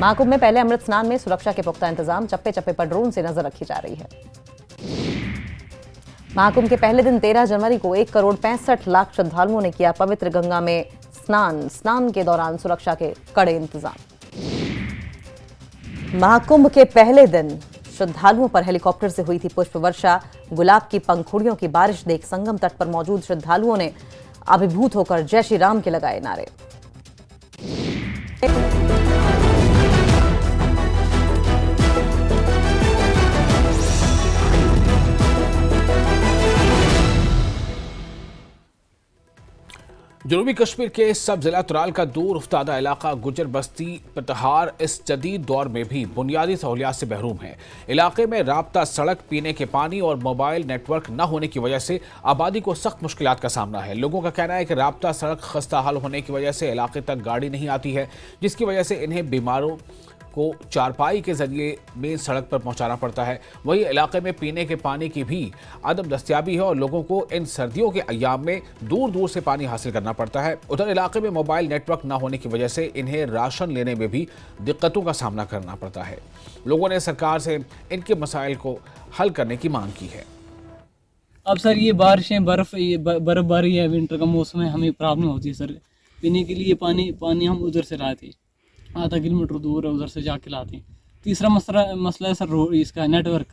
महाकुंभ में पहले अमृत स्नान में सुरक्षा के पुख्ता इंतजाम, चप्पे चप्पे पर ड्रोन से नजर रखी जा रही है। महाकुंभ के पहले दिन 13 जनवरी को 1,65,00,000 श्रद्धालुओं ने किया पवित्र गंगा में स्नान के दौरान सुरक्षा के कड़े इंतजाम। महाकुंभ के पहले दिन श्रद्धालुओं पर हेलीकॉप्टर से हुई थी पुष्प वर्षा। गुलाब की पंखुड़ियों की बारिश देख संगम तट पर मौजूद श्रद्धालुओं ने अभिभूत होकर जय श्री राम के लगाए नारे। जनूबी कश्मीर के सब जिला तुराल का दूर उफ्तादा इलाका गुजर बस्ती पतहार इस जदीद दौर में भी बुनियादी सहूलियात से महरूम है। इलाके में राब्ता सड़क, पीने के पानी और मोबाइल नेटवर्क न होने की वजह से आबादी को सख्त मुश्किलात का सामना है। लोगों का कहना है कि राब्ता सड़क खस्ता हाल होने की वजह से इलाके तक गाड़ी नहीं आती है, जिसकी वजह से इन्हें बीमारों को चारपाई के जरिए मेन सड़क पर पहुंचाना पड़ता है। वहीं इलाके में पीने के पानी की भी अदम दस्तियाबी है और लोगों को इन सर्दियों के अय्याम में दूर दूर से पानी हासिल करना पड़ता है। उधर इलाके में मोबाइल नेटवर्क न होने की वजह से इन्हें राशन लेने में भी दिक्कतों का सामना करना पड़ता है। लोगों ने सरकार से इनके मसाइल को हल करने की मांग की है। अब सर ये बारिशें, बर्फबारी है, विंटर का मौसम है, हमें प्रॉब्लम होती है सर। पीने के लिए पानी हम उधर से लाए थे, आधा किलोमीटर दूर है, उधर से जाके लाते हैं। तीसरा मसला है सर इसका नेटवर्क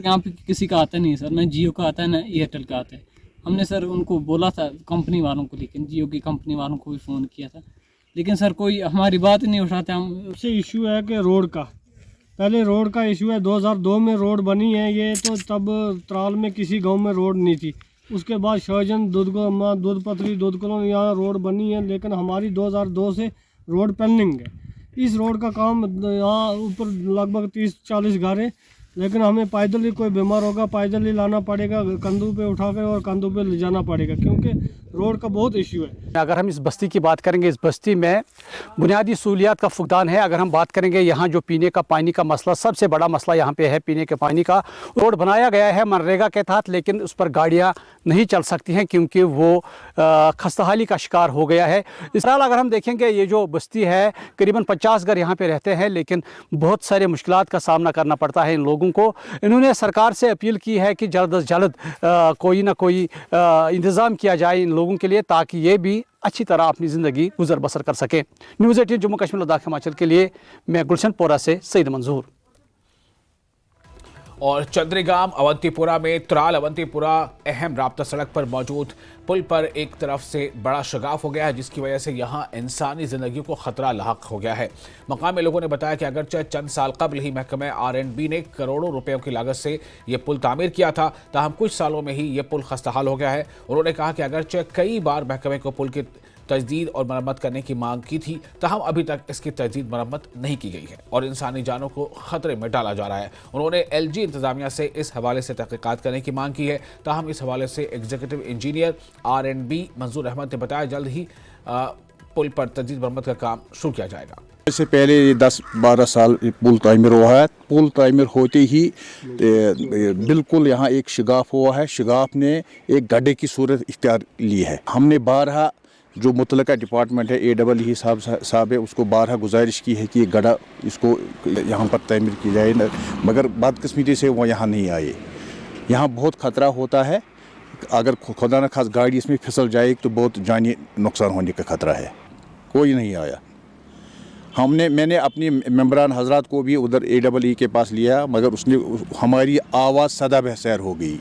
यहाँ पे किसी का आता नहीं है सर, ना जियो का आता है ना एयरटेल का आता है। हमने सर उनको बोला था कंपनी वालों को, लेकिन जियो की कंपनी वालों को भी फ़ोन किया था, लेकिन सर कोई हमारी बात नहीं उठाते। हम सबसे इशू है कि रोड का, पहले रोड का इशू है। 2002 में रोड बनी है, ये तो तब त्राल में किसी गांव में रोड नहीं थी। उसके बाद शहजन दूध पथरी दूध कॉलोनी यहाँ रोड बनी है, लेकिन हमारी 2002 से रोड पेंडिंग है। इस रोड का काम यहाँ ऊपर लगभग 30-40 घरे, लेकिन हमें पैदल ही कोई बीमार होगा पैदल ही लाना पड़ेगा, कंधों पे उठाकर और कंधों पे ले जाना पड़ेगा, क्योंकि रोड का बहुत इश्यू है। अगर हम इस बस्ती की बात करेंगे, इस बस्ती में बुनियादी सहूलियात का फुकदान है। अगर हम बात करेंगे यहाँ जो पीने का पानी का मसला, सबसे बड़ा मसला यहाँ पे है पीने के पानी का। रोड बनाया गया है मनरेगा के तहत, लेकिन उस पर गाड़ियाँ नहीं चल सकती हैं क्योंकि वो खस्ताहाली का शिकार हो गया है। इस तरह अगर हम देखेंगे ये जो बस्ती है करीबन 50 घर यहाँ पे रहते हैं, लेकिन बहुत सारे मुश्किलात का सामना करना पड़ता है इन लोगों को। इन्होंने सरकार से अपील की है कि जल्द अज जल्द कोई ना कोई इंतज़ाम किया जाए इन लोगों के लिए, ताकि ये भी अच्छी तरह अपनी ज़िंदगी गुजर बसर कर सकें। न्यूज़ 18 जम्मू कश्मीर लद्दाख हिमाचल के लिए मैं गुलशनपोरा से सईद मंजूर। और चंद्रीगाम अवंतीपुरा में तुराल अवंतीपुरा अहम राब्ता सड़क पर मौजूद पुल पर एक तरफ से बड़ा शगाफ हो गया है, जिसकी वजह से यहां इंसानी जिंदगी को खतरा लाहक हो गया है। मकामी लोगों ने बताया कि अगरचे चंद साल कबल ही महकमे R&B ने करोड़ों रुपयों की लागत से यह पुल तामीर किया था, ताहम कुछ सालों में ही यह पुल खस्ताहाल हो गया है। उन्होंने कहा कि अगरचे कई बार महकमे को पुल की तजदीद और मरम्मत करने की मांग की थी, ताहम अभी तक इसकी तजदीद मरम्मत नहीं की गई है और इंसानी जानों को खतरे में डाला जा रहा है। उन्होंने LG इंतजामिया से इस हवाले से तहकीकात करने की मांग की है, ताहम इस हवाले से एग्जीक्यूटिव इंजीनियर R&B मंजूर अहमद ने बताया जल्द ही पुल पर तजदीद मरम्मत का काम शुरू किया जाएगा। इससे पहले 10-12 साल पुल तामीर हुआ है। पुल तामीर होते ही बिल्कुल यहाँ एक शिगाफ हुआ है। शिगाफ ने एक गड्ढे की सूरत इख्तियार ली है। हमने 12 जो मुतलका डिपार्टमेंट है AEE साहब है, उसको 12 गुजारिश की है कि ये गड्ढा इसको यहाँ पर तामीर की जाए, मगर बदकिस्मती से वो यहाँ नहीं आए। यहाँ बहुत ख़तरा होता है, अगर खुदा न खास गाड़ी इसमें फिसल जाए तो बहुत जानी नुकसान होने का खतरा है। कोई नहीं आया। मैंने अपनी मेंबरान हजरात को भी उधर AEE के पास लिया, मगर उसने हमारी आवाज़ सदा बहसैर हो गई।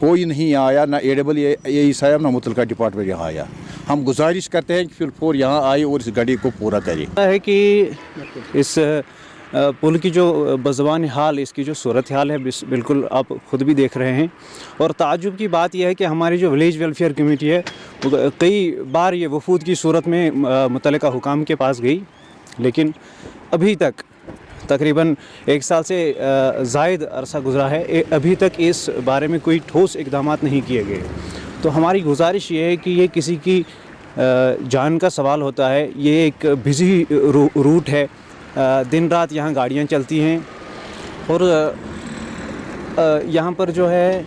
कोई नहीं आया, ना AEE साहब ना मुतलका डिपार्टमेंट यहाँ आया। हम गुजारिश करते हैं कि फिर यहाँ आए और इस गाड़ी को पूरा करें। है कि इस पुल की जो बज़बान हाल, इसकी जो सूरत हाल है बिल्कुल आप ख़ुद भी देख रहे हैं। और ताज्जुब की बात यह है कि हमारी जो विलेज वेलफेयर कमेटी है कई बार ये वफूद की सूरत में मुतल्लिका हुकाम के पास गई, लेकिन अभी तक तकरीबन 1 साल से ज़ायद अरसा गुज़रा है, अभी तक इस बारे में कोई ठोस इक़दाम नहीं किए गए। तो हमारी गुजारिश ये है कि ये किसी की जान का सवाल होता है। ये एक बिज़ी रूट है, दिन रात यहाँ गाड़ियाँ चलती हैं और यहाँ पर जो है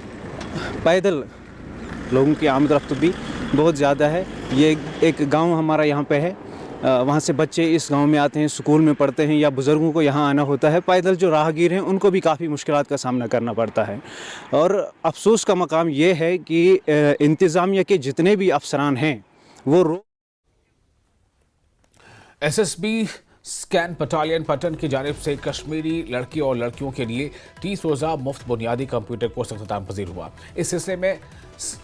पैदल लोगों की आमद रफ्त भी बहुत ज़्यादा है। ये एक गांव हमारा यहाँ पे है, वहाँ से बच्चे इस गांव में आते हैं, स्कूल में पढ़ते हैं या बुज़ुर्गों को यहाँ आना होता है। पैदल जो राहगीर हैं उनको भी काफ़ी मुश्किलात का सामना करना पड़ता है। और अफसोस का मकाम ये है कि इंतज़ामिया के जितने भी अफसरान हैं वो एसएसबी स्कैन बटालियन पटन की जानिब से कश्मीरी लड़की और लड़कियों के लिए 30 रोज़ा मुफ्त बुनियादी कंप्यूटर कोर्स अख्ताम पजीर हुआ। इस सिलसिले में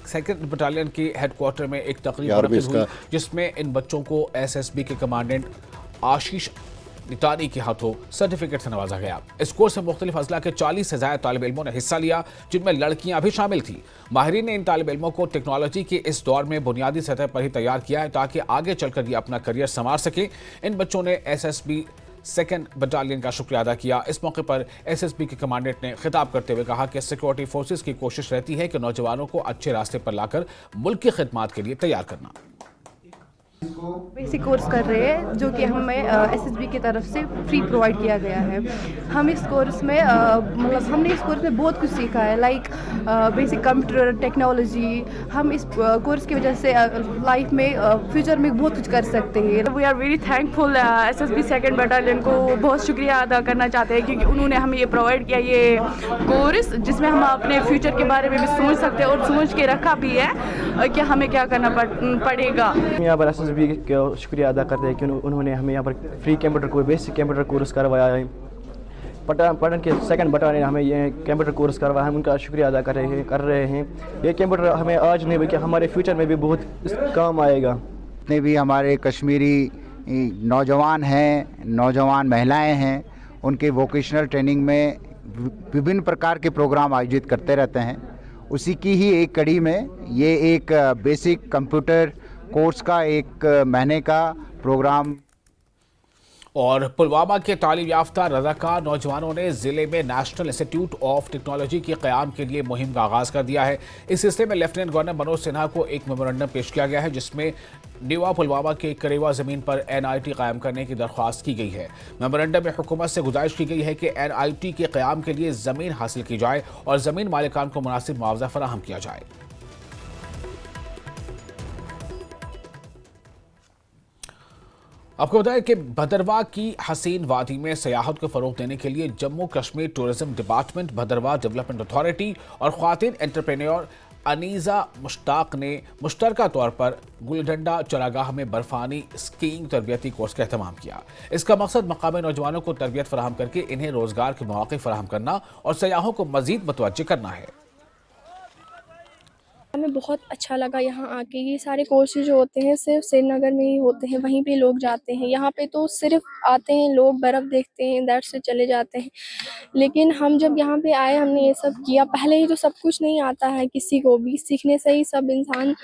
2nd बटालियन के हेडक्वार्टर में एक तकरीब मुनक़िद हुई, जिसमें इन बच्चों को एसएसबी के कमांडेंट आशीष निटानी के हाथों सर्टिफिकेट से नवाजा गया। इस कोर्स में मुख्तलिफ अजला के 40 से ज़्यादा तालिब इल्मों ने हिस्सा लिया, जिनमें लड़कियां भी शामिल थी। माहिरीन ने इन तालिब इल्मों को टेक्नोलॉजी के इस दौर में बुनियादी सतह पर ही तैयार किया है ताकि आगे चलकर ये अपना करियर संवार सकें। इन बच्चों ने एसएसबी 2nd बटालियन का शुक्रिया अदा किया। इस मौके पर एसएसबी के कमांडेंट ने खिताब करते हुए कहा कि सिक्योरिटी फोर्सेस की कोशिश रहती है कि नौजवानों को अच्छे रास्ते पर लाकर मुल्क की खिदमत के लिए तैयार करना। बेसिक कोर्स कर रहे हैं जो कि हमें एसएसबी की तरफ से फ्री प्रोवाइड किया गया है। हम इस कोर्स में मतलब हमने इस कोर्स में बहुत कुछ सीखा है, लाइक बेसिक कंप्यूटर टेक्नोलॉजी। हम इस कोर्स की वजह से लाइफ में फ्यूचर में बहुत कुछ कर सकते हैं। We are very thankful SSB 2nd battalion को बहुत शुक्रिया अदा करना चाहते हैं क्योंकि उन्होंने हमें ये प्रोवाइड किया ये कोर्स, जिसमें हम अपने फ्यूचर के बारे में भी सोच सकते हैं और सोच के रखा भी है कि हमें क्या करना पड़ेगा। यहाँ पर एसएसबी का शुक्रिया अदा करते हैं कि उन्होंने हमें यहाँ पर फ्री कंप्यूटर को बेसिक कंप्यूटर कोर्स करवाया है। पटन के 2nd बटालियन हमें ये कंप्यूटर कोर्स करवाया है, हम उनका शुक्रिया अदा कर रहे हैं। ये कंप्यूटर हमें आज नहीं बल्कि हमारे फ्यूचर में भी बहुत काम आएगा। जितने भी हमारे कश्मीरी नौजवान हैं, नौजवान महिलाएं हैं, उनके वोकेशनल ट्रेनिंग में विभिन्न प्रकार के प्रोग्राम आयोजित करते रहते हैं। उसी की ही एक कड़ी में ये एक बेसिक कंप्यूटर कोर्स का 1 महीने का प्रोग्राम। और पुलवामा के तालीम याफ्ता रज़ाकार नौजवानों ने जिले में नेशनल इंस्टीट्यूट ऑफ टेक्नोलॉजी के क़याम के लिए मुहिम का आगाज़ कर दिया है। इस सिलसिले में लेफ्टिनेंट गवर्नर मनोज सिन्हा को एक मेमोरेंडम पेश किया गया है, जिसमें न्यूआ पुलवामा के करेवा ज़मीन पर NIT कायम करने की दरख्वास्त की गई है। मेमोरेंडम में हुकूमत से गुजारिश की गई है कि NIT के क़याम के लिए ज़मीन हासिल की जाए और ज़मीन मालिकान को मुनासिब मुआवजा फराहम किया जाए। आपको बताएं कि भदरवा की हसीन वादी में सयाहत को फ़रोग़ देने के लिए Jammu Kashmir tourism department, Bhaderwah development authority और ख्वातीन एंटरप्रेन्योर अनीज़ा मुश्ताक ने मुश्तरका तौर पर गुलडंडा चरागाह में बर्फानी स्कीइंग तरबियती कोर्स का एहतमाम किया। इसका मकसद मकामी नौजवानों को तरबियत फराहम करके इन्हें रोज़गार के मौक़े फराहम करना और सयाहों को मज़ीद मुतवज्जे करना है। हमें बहुत अच्छा लगा यहाँ आके। ये सारे कोर्सेज जो होते हैं सिर्फ श्रीनगर में ही होते हैं, वहीं पे लोग जाते हैं। यहाँ पे तो सिर्फ आते हैं लोग, बर्फ़ देखते हैं, दैट से चले जाते हैं। लेकिन हम जब यहाँ पे आए, हमने ये सब किया। पहले ही तो सब कुछ नहीं आता है किसी को भी, सीखने से ही सब इंसान